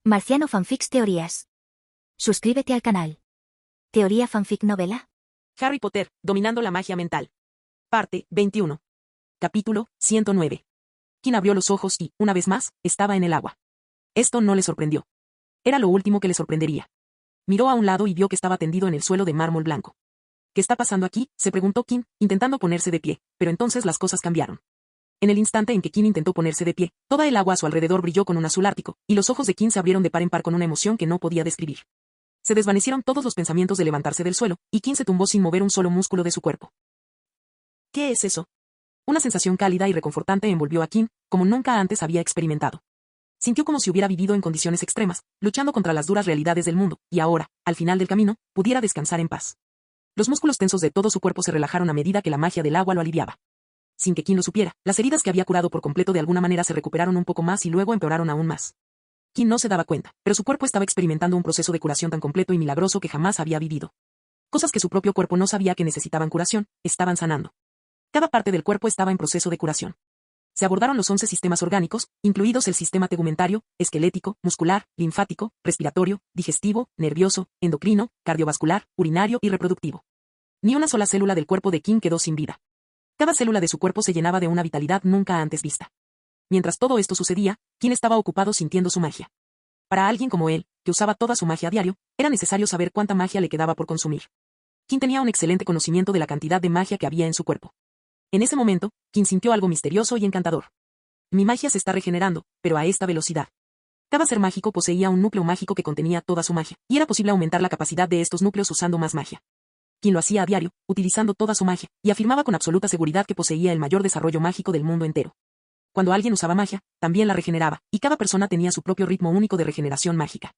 Marciano Fanfics Teorías. Suscríbete al canal. Teoría Fanfic Novela. Harry Potter, dominando la magia mental. Parte 21. Capítulo 109. Quien abrió los ojos y, una vez más, estaba en el agua. Esto no le sorprendió. Era lo último que le sorprendería. Miró a un lado y vio que estaba tendido en el suelo de mármol blanco. ¿Qué está pasando aquí?, se preguntó Kim, intentando ponerse de pie, pero entonces las cosas cambiaron. En el instante en que Kim intentó ponerse de pie, toda el agua a su alrededor brilló con un azul ártico, y los ojos de Kim se abrieron de par en par con una emoción que no podía describir. Se desvanecieron todos los pensamientos de levantarse del suelo, y Kim se tumbó sin mover un solo músculo de su cuerpo. ¿Qué es eso? Una sensación cálida y reconfortante envolvió a Kim, como nunca antes había experimentado. Sintió como si hubiera vivido en condiciones extremas, luchando contra las duras realidades del mundo, y ahora, al final del camino, pudiera descansar en paz. Los músculos tensos de todo su cuerpo se relajaron a medida que la magia del agua lo aliviaba. Sin que Kim lo supiera, las heridas que había curado por completo de alguna manera se recuperaron un poco más y luego empeoraron aún más. Kim no se daba cuenta, pero su cuerpo estaba experimentando un proceso de curación tan completo y milagroso que jamás había vivido. Cosas que su propio cuerpo no sabía que necesitaban curación, estaban sanando. Cada parte del cuerpo estaba en proceso de curación. Se abordaron los 11 sistemas orgánicos, incluidos el sistema tegumentario, esquelético, muscular, linfático, respiratorio, digestivo, nervioso, endocrino, cardiovascular, urinario y reproductivo. Ni una sola célula del cuerpo de Kim quedó sin vida. Cada célula de su cuerpo se llenaba de una vitalidad nunca antes vista. Mientras todo esto sucedía, Kim estaba ocupado sintiendo su magia. Para alguien como él, que usaba toda su magia a diario, era necesario saber cuánta magia le quedaba por consumir. Kim tenía un excelente conocimiento de la cantidad de magia que había en su cuerpo. En ese momento, Kim sintió algo misterioso y encantador. Mi magia se está regenerando, pero a esta velocidad. Cada ser mágico poseía un núcleo mágico que contenía toda su magia, y era posible aumentar la capacidad de estos núcleos usando más magia. Kim lo hacía a diario, utilizando toda su magia, y afirmaba con absoluta seguridad que poseía el mayor desarrollo mágico del mundo entero. Cuando alguien usaba magia, también la regeneraba, y cada persona tenía su propio ritmo único de regeneración mágica.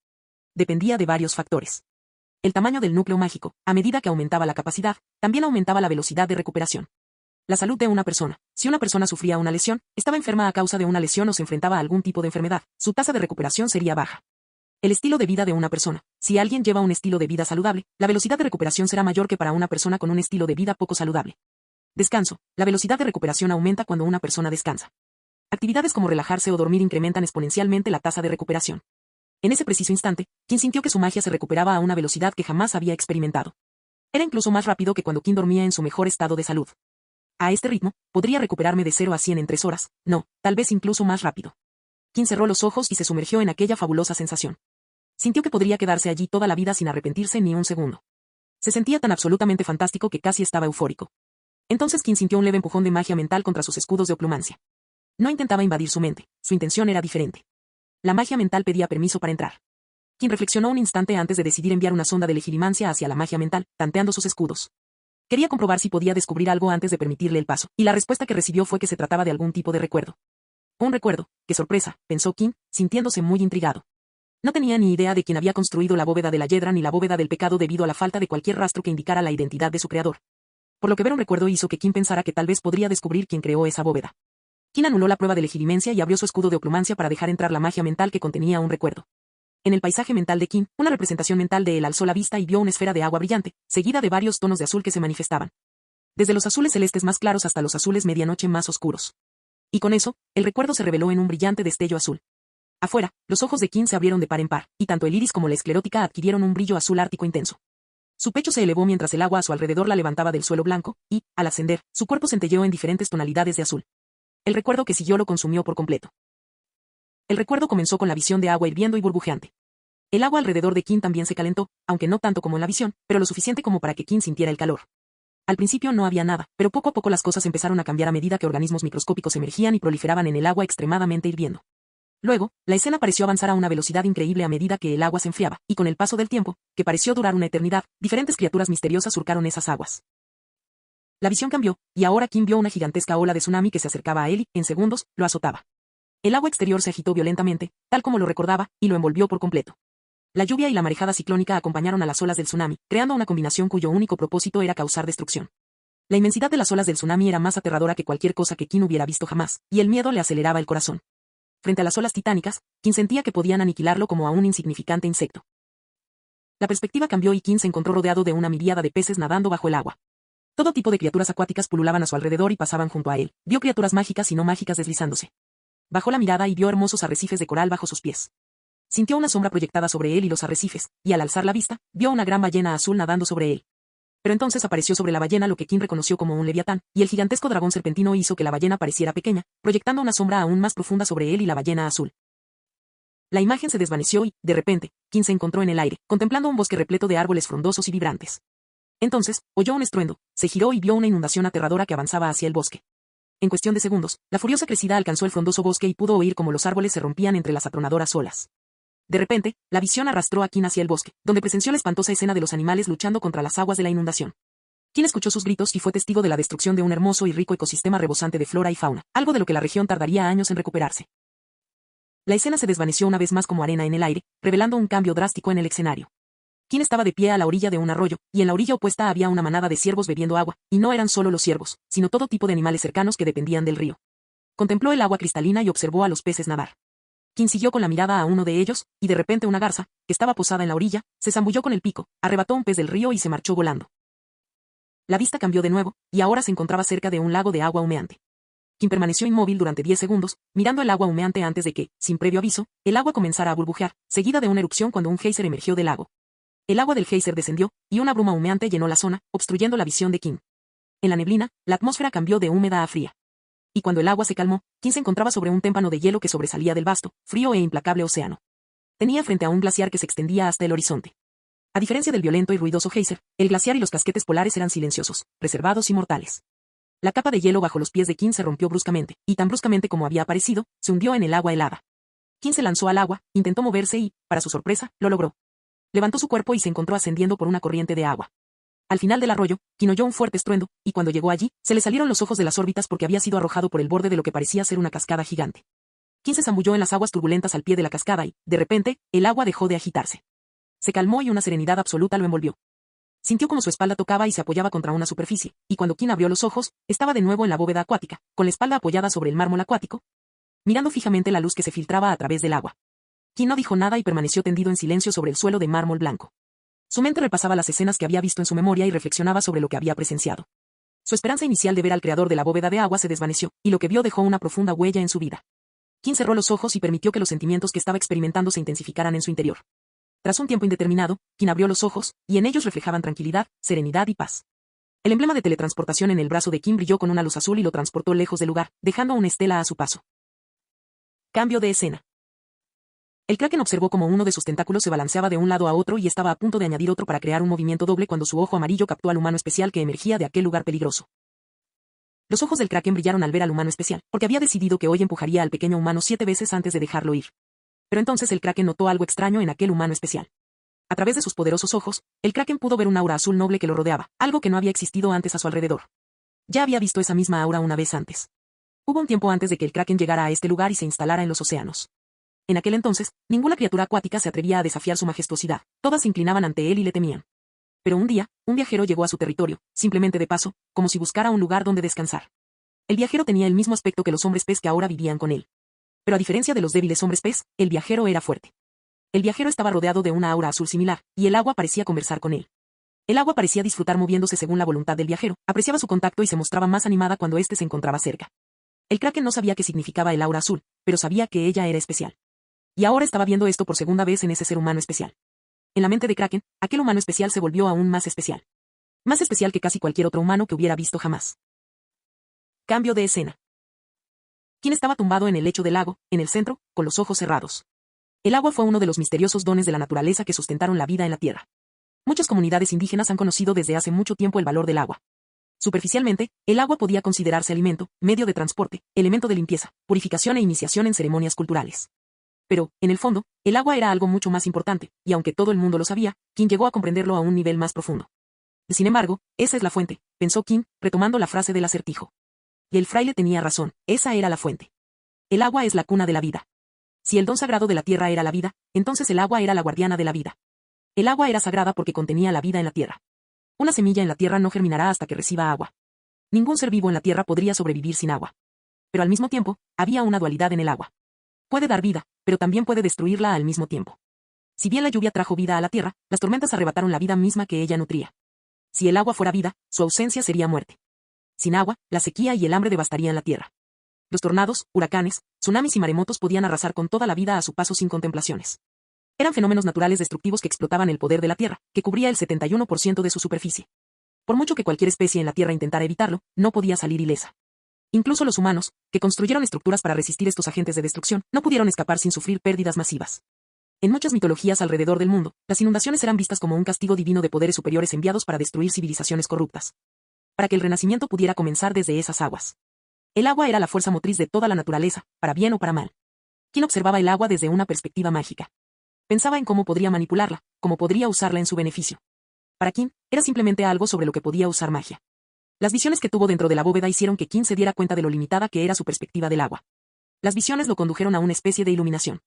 Dependía de varios factores. El tamaño del núcleo mágico, a medida que aumentaba la capacidad, también aumentaba la velocidad de recuperación. La salud de una persona. Si una persona sufría una lesión, estaba enferma a causa de una lesión o se enfrentaba a algún tipo de enfermedad, su tasa de recuperación sería baja. El estilo de vida de una persona. Si alguien lleva un estilo de vida saludable, la velocidad de recuperación será mayor que para una persona con un estilo de vida poco saludable. Descanso. La velocidad de recuperación aumenta cuando una persona descansa. Actividades como relajarse o dormir incrementan exponencialmente la tasa de recuperación. En ese preciso instante, Kim sintió que su magia se recuperaba a una velocidad que jamás había experimentado. Era incluso más rápido que cuando Kim dormía en su mejor estado de salud. A este ritmo, podría recuperarme de 0 a 100 en 3 horas, no, tal vez incluso más rápido. Kim cerró los ojos y se sumergió en aquella fabulosa sensación. Sintió que podría quedarse allí toda la vida sin arrepentirse ni un segundo. Se sentía tan absolutamente fantástico que casi estaba eufórico. Entonces Kim sintió un leve empujón de magia mental contra sus escudos de oplumancia. No intentaba invadir su mente, su intención era diferente. La magia mental pedía permiso para entrar. Kim reflexionó un instante antes de decidir enviar una sonda de legilimancia hacia la magia mental, tanteando sus escudos. Quería comprobar si podía descubrir algo antes de permitirle el paso, y la respuesta que recibió fue que se trataba de algún tipo de recuerdo. Un recuerdo, qué sorpresa, pensó Kim, sintiéndose muy intrigado. No tenía ni idea de quién había construido la bóveda de la Hiedra ni la bóveda del pecado debido a la falta de cualquier rastro que indicara la identidad de su creador. Por lo que ver un recuerdo hizo que Kim pensara que tal vez podría descubrir quién creó esa bóveda. Kim anuló la prueba de legilimencia y abrió su escudo de oplumancia para dejar entrar la magia mental que contenía un recuerdo. En el paisaje mental de Kim, una representación mental de él alzó la vista y vio una esfera de agua brillante, seguida de varios tonos de azul que se manifestaban. Desde los azules celestes más claros hasta los azules medianoche más oscuros. Y con eso, el recuerdo se reveló en un brillante destello azul. Afuera, los ojos de Kim se abrieron de par en par, y tanto el iris como la esclerótica adquirieron un brillo azul ártico intenso. Su pecho se elevó mientras el agua a su alrededor la levantaba del suelo blanco, y, al ascender, su cuerpo centelleó en diferentes tonalidades de azul. El recuerdo que siguió lo consumió por completo. El recuerdo comenzó con la visión de agua hirviendo y burbujeante. El agua alrededor de Kim también se calentó, aunque no tanto como en la visión, pero lo suficiente como para que Kim sintiera el calor. Al principio no había nada, pero poco a poco las cosas empezaron a cambiar a medida que organismos microscópicos emergían y proliferaban en el agua extremadamente hirviendo. Luego, la escena pareció avanzar a una velocidad increíble a medida que el agua se enfriaba, y con el paso del tiempo, que pareció durar una eternidad, diferentes criaturas misteriosas surcaron esas aguas. La visión cambió, y ahora Kim vio una gigantesca ola de tsunami que se acercaba a él y, en segundos, lo azotaba. El agua exterior se agitó violentamente, tal como lo recordaba, y lo envolvió por completo. La lluvia y la marejada ciclónica acompañaron a las olas del tsunami, creando una combinación cuyo único propósito era causar destrucción. La inmensidad de las olas del tsunami era más aterradora que cualquier cosa que Kim hubiera visto jamás, y el miedo le aceleraba el corazón. Frente a las olas titánicas, Kim sentía que podían aniquilarlo como a un insignificante insecto. La perspectiva cambió y Kim se encontró rodeado de una miríada de peces nadando bajo el agua. Todo tipo de criaturas acuáticas pululaban a su alrededor y pasaban junto a él. Vio criaturas mágicas y no mágicas deslizándose. Bajó la mirada y vio hermosos arrecifes de coral bajo sus pies. Sintió una sombra proyectada sobre él y los arrecifes, y al alzar la vista, vio una gran ballena azul nadando sobre él. Pero entonces apareció sobre la ballena lo que Kim reconoció como un leviatán, y el gigantesco dragón serpentino hizo que la ballena pareciera pequeña, proyectando una sombra aún más profunda sobre él y la ballena azul. La imagen se desvaneció y, de repente, Kim se encontró en el aire, contemplando un bosque repleto de árboles frondosos y vibrantes. Entonces, oyó un estruendo, se giró y vio una inundación aterradora que avanzaba hacia el bosque. En cuestión de segundos, la furiosa crecida alcanzó el frondoso bosque y pudo oír cómo los árboles se rompían entre las atronadoras olas. De repente, la visión arrastró a Kim hacia el bosque, donde presenció la espantosa escena de los animales luchando contra las aguas de la inundación. Kim escuchó sus gritos y fue testigo de la destrucción de un hermoso y rico ecosistema rebosante de flora y fauna, algo de lo que la región tardaría años en recuperarse. La escena se desvaneció una vez más como arena en el aire, revelando un cambio drástico en el escenario. Kim estaba de pie a la orilla de un arroyo, y en la orilla opuesta había una manada de ciervos bebiendo agua, y no eran solo los ciervos, sino todo tipo de animales cercanos que dependían del río. Contempló el agua cristalina y observó a los peces nadar. Kim siguió con la mirada a uno de ellos, y de repente una garza, que estaba posada en la orilla, se zambulló con el pico, arrebató un pez del río y se marchó volando. La vista cambió de nuevo, y ahora se encontraba cerca de un lago de agua humeante. Kim permaneció inmóvil durante 10 segundos, mirando el agua humeante antes de que, sin previo aviso, el agua comenzara a burbujear, seguida de una erupción cuando un geyser emergió del lago. El agua del geyser descendió, y una bruma humeante llenó la zona, obstruyendo la visión de Kim. En la neblina, la atmósfera cambió de húmeda a fría. Y cuando el agua se calmó, Kim se encontraba sobre un témpano de hielo que sobresalía del vasto, frío e implacable océano. Tenía frente a un glaciar que se extendía hasta el horizonte. A diferencia del violento y ruidoso geyser, el glaciar y los casquetes polares eran silenciosos, reservados y mortales. La capa de hielo bajo los pies de Kim se rompió bruscamente, y tan bruscamente como había aparecido, se hundió en el agua helada. Kim se lanzó al agua, intentó moverse y, para su sorpresa, lo logró. Levantó su cuerpo y se encontró ascendiendo por una corriente de agua. Al final del arroyo, Kim oyó un fuerte estruendo, y cuando llegó allí, se le salieron los ojos de las órbitas porque había sido arrojado por el borde de lo que parecía ser una cascada gigante. Kim se zambulló en las aguas turbulentas al pie de la cascada y, de repente, el agua dejó de agitarse. Se calmó y una serenidad absoluta lo envolvió. Sintió como su espalda tocaba y se apoyaba contra una superficie, y cuando Kim abrió los ojos, estaba de nuevo en la bóveda acuática, con la espalda apoyada sobre el mármol acuático, mirando fijamente la luz que se filtraba a través del agua. Kim no dijo nada y permaneció tendido en silencio sobre el suelo de mármol blanco. Su mente repasaba las escenas que había visto en su memoria y reflexionaba sobre lo que había presenciado. Su esperanza inicial de ver al creador de la bóveda de agua se desvaneció, y lo que vio dejó una profunda huella en su vida. Kim cerró los ojos y permitió que los sentimientos que estaba experimentando se intensificaran en su interior. Tras un tiempo indeterminado, Kim abrió los ojos, y en ellos reflejaban tranquilidad, serenidad y paz. El emblema de teletransportación en el brazo de Kim brilló con una luz azul y lo transportó lejos del lugar, dejando una estela a su paso. Cambio de escena. El Kraken observó cómo uno de sus tentáculos se balanceaba de un lado a otro y estaba a punto de añadir otro para crear un movimiento doble cuando su ojo amarillo captó al humano especial que emergía de aquel lugar peligroso. Los ojos del Kraken brillaron al ver al humano especial, porque había decidido que hoy empujaría al pequeño humano 7 veces antes de dejarlo ir. Pero entonces el Kraken notó algo extraño en aquel humano especial. A través de sus poderosos ojos, el Kraken pudo ver un aura azul noble que lo rodeaba, algo que no había existido antes a su alrededor. Ya había visto esa misma aura una vez antes. Hubo un tiempo antes de que el Kraken llegara a este lugar y se instalara en los océanos. En aquel entonces, ninguna criatura acuática se atrevía a desafiar su majestuosidad, todas se inclinaban ante él y le temían. Pero un día, un viajero llegó a su territorio, simplemente de paso, como si buscara un lugar donde descansar. El viajero tenía el mismo aspecto que los hombres pez que ahora vivían con él. Pero a diferencia de los débiles hombres pez, el viajero era fuerte. El viajero estaba rodeado de una aura azul similar, y el agua parecía conversar con él. El agua parecía disfrutar moviéndose según la voluntad del viajero, apreciaba su contacto y se mostraba más animada cuando éste se encontraba cerca. El Kraken no sabía qué significaba el aura azul, pero sabía que ella era especial. Y ahora estaba viendo esto por segunda vez en ese ser humano especial. En la mente de Kraken, aquel humano especial se volvió aún más especial. Más especial que casi cualquier otro humano que hubiera visto jamás. Cambio de escena. Kim estaba tumbado en el lecho del lago, en el centro, con los ojos cerrados. El agua fue uno de los misteriosos dones de la naturaleza que sustentaron la vida en la Tierra. Muchas comunidades indígenas han conocido desde hace mucho tiempo el valor del agua. Superficialmente, el agua podía considerarse alimento, medio de transporte, elemento de limpieza, purificación e iniciación en ceremonias culturales. Pero, en el fondo, el agua era algo mucho más importante, y aunque todo el mundo lo sabía, Kim llegó a comprenderlo a un nivel más profundo. Sin embargo, esa es la fuente, pensó Kim, retomando la frase del acertijo. Y el fraile tenía razón, esa era la fuente. El agua es la cuna de la vida. Si el don sagrado de la tierra era la vida, entonces el agua era la guardiana de la vida. El agua era sagrada porque contenía la vida en la tierra. Una semilla en la tierra no germinará hasta que reciba agua. Ningún ser vivo en la tierra podría sobrevivir sin agua. Pero al mismo tiempo, había una dualidad en el agua. Puede dar vida, pero también puede destruirla al mismo tiempo. Si bien la lluvia trajo vida a la tierra, las tormentas arrebataron la vida misma que ella nutría. Si el agua fuera vida, su ausencia sería muerte. Sin agua, la sequía y el hambre devastarían la tierra. Los tornados, huracanes, tsunamis y maremotos podían arrasar con toda la vida a su paso sin contemplaciones. Eran fenómenos naturales destructivos que explotaban el poder de la Tierra, que cubría el 71% de su superficie. Por mucho que cualquier especie en la Tierra intentara evitarlo, no podía salir ilesa. Incluso los humanos, que construyeron estructuras para resistir estos agentes de destrucción, no pudieron escapar sin sufrir pérdidas masivas. En muchas mitologías alrededor del mundo, las inundaciones eran vistas como un castigo divino de poderes superiores enviados para destruir civilizaciones corruptas. Para que el renacimiento pudiera comenzar desde esas aguas. El agua era la fuerza motriz de toda la naturaleza, para bien o para mal. Quien observaba el agua desde una perspectiva mágica. Pensaba en cómo podría manipularla, cómo podría usarla en su beneficio. Para Kim, era simplemente algo sobre lo que podía usar magia. Las visiones que tuvo dentro de la bóveda hicieron que Kim se diera cuenta de lo limitada que era su perspectiva del agua. Las visiones lo condujeron a una especie de iluminación.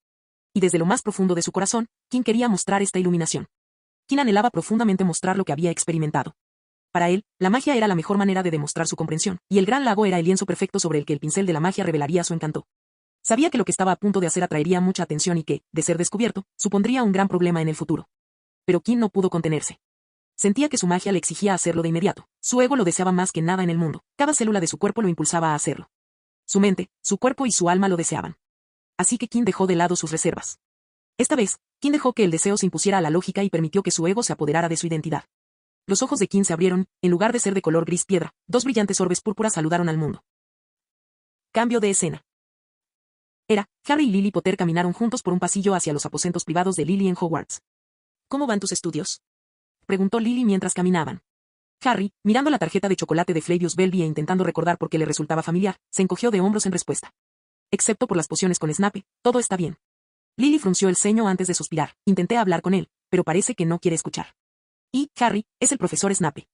Y desde lo más profundo de su corazón, Kim quería mostrar esta iluminación. Kim anhelaba profundamente mostrar lo que había experimentado. Para él, la magia era la mejor manera de demostrar su comprensión, y el gran lago era el lienzo perfecto sobre el que el pincel de la magia revelaría su encanto. Sabía que lo que estaba a punto de hacer atraería mucha atención y que, de ser descubierto, supondría un gran problema en el futuro. Pero Kim no pudo contenerse. Sentía que su magia le exigía hacerlo de inmediato. Su ego lo deseaba más que nada en el mundo. Cada célula de su cuerpo lo impulsaba a hacerlo. Su mente, su cuerpo y su alma lo deseaban. Así que Kim dejó de lado sus reservas. Esta vez, Kim dejó que el deseo se impusiera a la lógica y permitió que su ego se apoderara de su identidad. Los ojos de Kim se abrieron, en lugar de ser de color gris piedra, dos brillantes orbes púrpuras saludaron al mundo. Cambio de escena. Harry y Lily Potter caminaron juntos por un pasillo hacia los aposentos privados de Lily en Hogwarts. ¿Cómo van tus estudios?, preguntó Lily mientras caminaban. Harry, mirando la tarjeta de chocolate de Flavius Belby e intentando recordar por qué le resultaba familiar, se encogió de hombros en respuesta. Excepto por las pociones con Snape, todo está bien. Lily frunció el ceño antes de suspirar. Intenté hablar con él, pero parece que no quiere escuchar. Y, Harry, es el profesor Snape.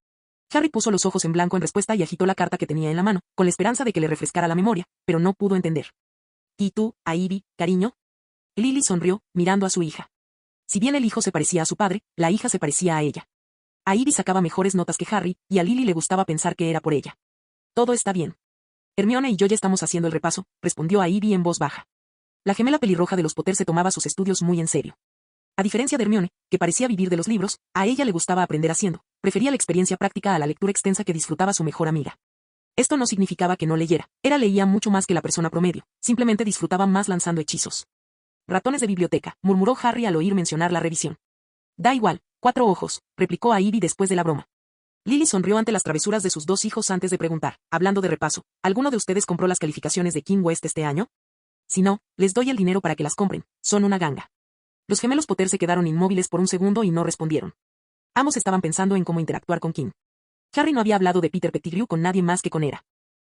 Harry puso los ojos en blanco en respuesta y agitó la carta que tenía en la mano, con la esperanza de que le refrescara la memoria, pero no pudo entender. ¿Y tú, a Ivy, cariño? Lily sonrió, mirando a su hija. Si bien el hijo se parecía a su padre, la hija se parecía a ella. A Ivy sacaba mejores notas que Harry, y a Lily le gustaba pensar que era por ella. Todo está bien. Hermione y yo ya estamos haciendo el repaso, respondió a Ivy en voz baja. La gemela pelirroja de los Potter se tomaba sus estudios muy en serio. A diferencia de Hermione, que parecía vivir de los libros, a ella le gustaba aprender haciendo, prefería la experiencia práctica a la lectura extensa que disfrutaba su mejor amiga. Esto no significaba que no leyera, leía mucho más que la persona promedio, simplemente disfrutaba más lanzando hechizos. Ratones de biblioteca, murmuró Harry al oír mencionar la revisión. Da igual, 4 ojos, replicó a Ivy después de la broma. Lily sonrió ante las travesuras de sus dos hijos antes de preguntar, hablando de repaso, ¿alguno de ustedes compró las calificaciones de King West este año? Si no, les doy el dinero para que las compren, son una ganga. Los gemelos Potter se quedaron inmóviles por un segundo y no respondieron. Ambos estaban pensando en cómo interactuar con King. Harry no había hablado de Peter Pettigrew con nadie más que con Era.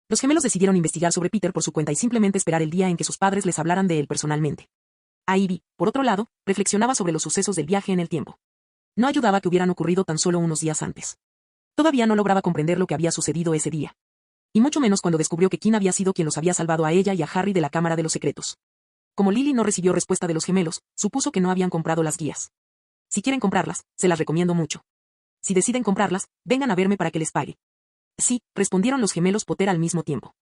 Los gemelos decidieron investigar sobre Peter por su cuenta y simplemente esperar el día en que sus padres les hablaran de él personalmente. A Ivy, por otro lado, reflexionaba sobre los sucesos del viaje en el tiempo. No ayudaba que hubieran ocurrido tan solo unos días antes. Todavía no lograba comprender lo que había sucedido ese día. Y mucho menos cuando descubrió que King había sido quien los había salvado a ella y a Harry de la Cámara de los Secretos. Como Lily no recibió respuesta de los gemelos, supuso que no habían comprado las guías. Si quieren comprarlas, se las recomiendo mucho. Si deciden comprarlas, vengan a verme para que les pague. Sí, respondieron los gemelos Potter al mismo tiempo.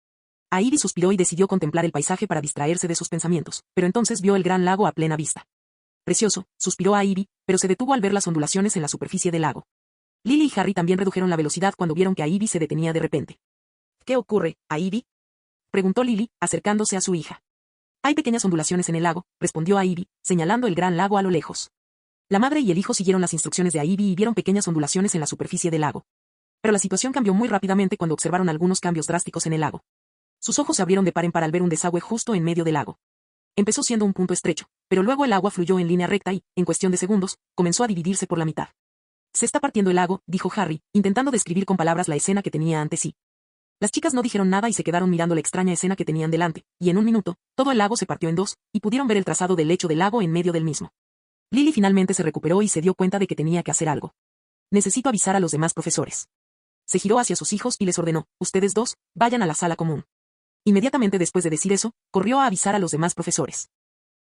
A Ivy suspiró y decidió contemplar el paisaje para distraerse de sus pensamientos, pero entonces vio el gran lago a plena vista. Precioso, suspiró a Ivy, pero se detuvo al ver las ondulaciones en la superficie del lago. Lily y Harry también redujeron la velocidad cuando vieron que a Ivy se detenía de repente. ¿Qué ocurre, a Ivy?, preguntó Lily, acercándose a su hija. Hay pequeñas ondulaciones en el lago, respondió a Ivy, señalando el gran lago a lo lejos. La madre y el hijo siguieron las instrucciones de Ivy y vieron pequeñas ondulaciones en la superficie del lago. Pero la situación cambió muy rápidamente cuando observaron algunos cambios drásticos en el lago. Sus ojos se abrieron de par en par al ver un desagüe justo en medio del lago. Empezó siendo un punto estrecho, pero luego el agua fluyó en línea recta y, en cuestión de segundos, comenzó a dividirse por la mitad. Se está partiendo el lago, dijo Harry, intentando describir con palabras la escena que tenía ante sí. Las chicas no dijeron nada y se quedaron mirando la extraña escena que tenían delante, y en un minuto, todo el lago se partió en dos, y pudieron ver el trazado del lecho del lago en medio del mismo. Lily finalmente se recuperó y se dio cuenta de que tenía que hacer algo. Necesito avisar a los demás profesores. Se giró hacia sus hijos y les ordenó, ustedes dos, vayan a la sala común. Inmediatamente después de decir eso, corrió a avisar a los demás profesores.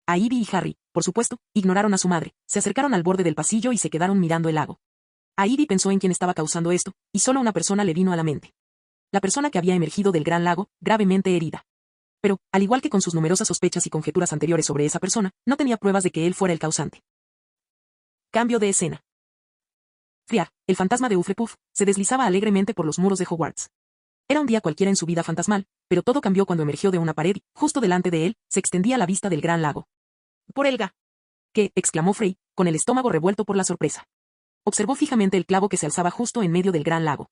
A Ivy y Harry, por supuesto, ignoraron a su madre, se acercaron al borde del pasillo y se quedaron mirando el lago. A Ivy pensó en quién estaba causando esto, y solo una persona le vino a la mente. La persona que había emergido del gran lago, gravemente herida. Pero, al igual que con sus numerosas sospechas y conjeturas anteriores sobre esa persona, no tenía pruebas de que él fuera el causante. Cambio de escena. Friar, el fantasma de Hufflepuff, se deslizaba alegremente por los muros de Hogwarts. Era un día cualquiera en su vida fantasmal, pero todo cambió cuando emergió de una pared y, justo delante de él, se extendía la vista del gran lago. ¡Por Helga! ¿Qué? Exclamó Frey, con el estómago revuelto por la sorpresa. Observó fijamente el clavo que se alzaba justo en medio del gran lago.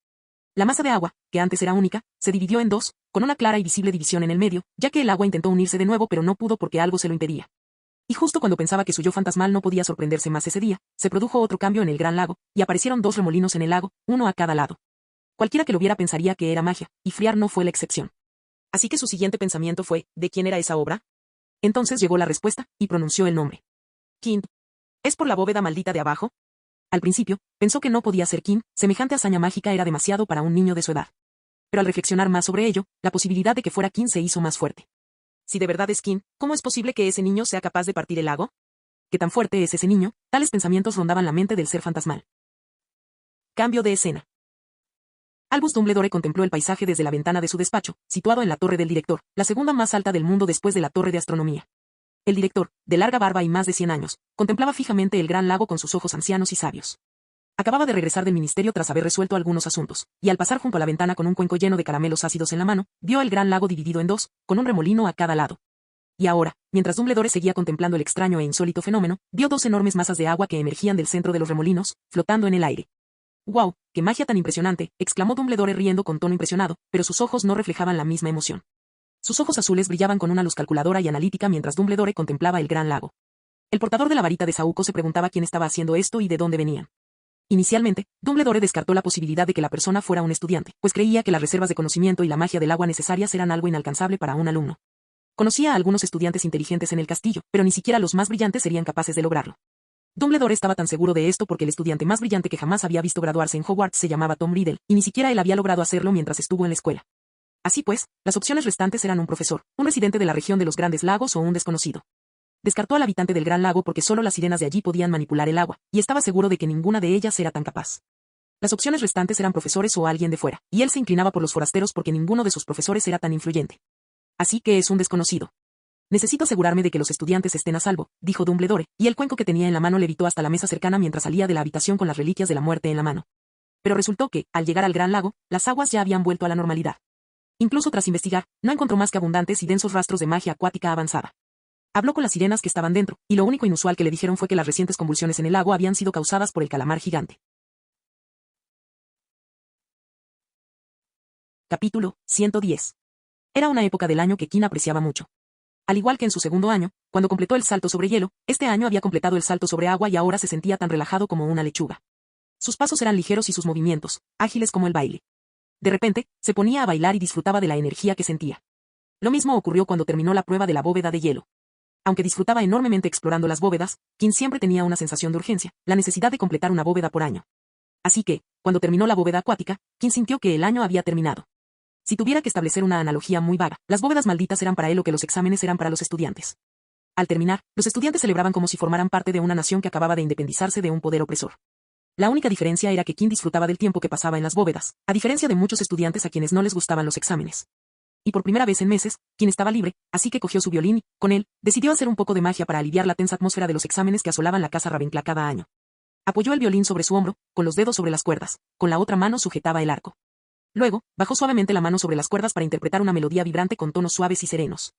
La masa de agua, que antes era única, se dividió en dos, con una clara y visible división en el medio, ya que el agua intentó unirse de nuevo pero no pudo porque algo se lo impedía. Y justo cuando pensaba que su yo fantasmal no podía sorprenderse más ese día, se produjo otro cambio en el gran lago, y aparecieron dos remolinos en el lago, uno a cada lado. Cualquiera que lo viera pensaría que era magia, y Friar no fue la excepción. Así que su siguiente pensamiento fue, ¿de quién era esa obra? Entonces llegó la respuesta, y pronunció el nombre. King. ¿Es por la bóveda maldita de abajo? Al principio, pensó que no podía ser King, semejante hazaña mágica era demasiado para un niño de su edad. Pero al reflexionar más sobre ello, la posibilidad de que fuera King se hizo más fuerte. Si de verdad es King, ¿cómo es posible que ese niño sea capaz de partir el lago? ¿Qué tan fuerte es ese niño? Tales pensamientos rondaban la mente del ser fantasmal. Cambio de escena. Albus Dumbledore contempló el paisaje desde la ventana de su despacho, situado en la torre del director, la segunda más alta del mundo después de la torre de astronomía. El director, de larga barba y más de 100 años, contemplaba fijamente el gran lago con sus ojos ancianos y sabios. Acababa de regresar del ministerio tras haber resuelto algunos asuntos, y al pasar junto a la ventana con un cuenco lleno de caramelos ácidos en la mano, vio el gran lago dividido en dos, con un remolino a cada lado. Y ahora, mientras Dumbledore seguía contemplando el extraño e insólito fenómeno, vio dos enormes masas de agua que emergían del centro de los remolinos, flotando en el aire. ¡Guau! ¡Qué magia tan impresionante!, exclamó Dumbledore riendo con tono impresionado, pero sus ojos no reflejaban la misma emoción. Sus ojos azules brillaban con una luz calculadora y analítica mientras Dumbledore contemplaba el gran lago. El portador de la varita de Saúco se preguntaba quién estaba haciendo esto y de dónde venían. Inicialmente, Dumbledore descartó la posibilidad de que la persona fuera un estudiante, pues creía que las reservas de conocimiento y la magia del agua necesarias eran algo inalcanzable para un alumno. Conocía a algunos estudiantes inteligentes en el castillo, pero ni siquiera los más brillantes serían capaces de lograrlo. Dumbledore estaba tan seguro de esto porque el estudiante más brillante que jamás había visto graduarse en Hogwarts se llamaba Tom Riddle, y ni siquiera él había logrado hacerlo mientras estuvo en la escuela. Así pues, las opciones restantes eran un profesor, un residente de la región de los Grandes Lagos o un desconocido. Descartó al habitante del Gran Lago porque solo las sirenas de allí podían manipular el agua, y estaba seguro de que ninguna de ellas era tan capaz. Las opciones restantes eran profesores o alguien de fuera, y él se inclinaba por los forasteros porque ninguno de sus profesores era tan influyente. Así que es un desconocido. Necesito asegurarme de que los estudiantes estén a salvo, dijo Dumbledore, y el cuenco que tenía en la mano levitó hasta la mesa cercana mientras salía de la habitación con las reliquias de la muerte en la mano. Pero resultó que, al llegar al Gran Lago, las aguas ya habían vuelto a la normalidad. Incluso tras investigar, no encontró más que abundantes y densos rastros de magia acuática avanzada. Habló con las sirenas que estaban dentro, y lo único inusual que le dijeron fue que las recientes convulsiones en el lago habían sido causadas por el calamar gigante. Capítulo 110. Era una época del año que King apreciaba mucho. Al igual que en su segundo año, cuando completó el salto sobre hielo, este año había completado el salto sobre agua y ahora se sentía tan relajado como una lechuga. Sus pasos eran ligeros y sus movimientos, ágiles como el baile. De repente, se ponía a bailar y disfrutaba de la energía que sentía. Lo mismo ocurrió cuando terminó la prueba de la bóveda de hielo. Aunque disfrutaba enormemente explorando las bóvedas, King siempre tenía una sensación de urgencia, la necesidad de completar una bóveda por año. Así que, cuando terminó la bóveda acuática, King sintió que el año había terminado. Si tuviera que establecer una analogía muy vaga, las bóvedas malditas eran para él lo que los exámenes eran para los estudiantes. Al terminar, los estudiantes celebraban como si formaran parte de una nación que acababa de independizarse de un poder opresor. La única diferencia era que King disfrutaba del tiempo que pasaba en las bóvedas, a diferencia de muchos estudiantes a quienes no les gustaban los exámenes. Y por primera vez en meses, King estaba libre, así que cogió su violín y, con él, decidió hacer un poco de magia para aliviar la tensa atmósfera de los exámenes que asolaban la casa Ravenclaw cada año. Apoyó el violín sobre su hombro, con los dedos sobre las cuerdas, con la otra mano sujetaba el arco. Luego, bajó suavemente la mano sobre las cuerdas para interpretar una melodía vibrante con tonos suaves y serenos.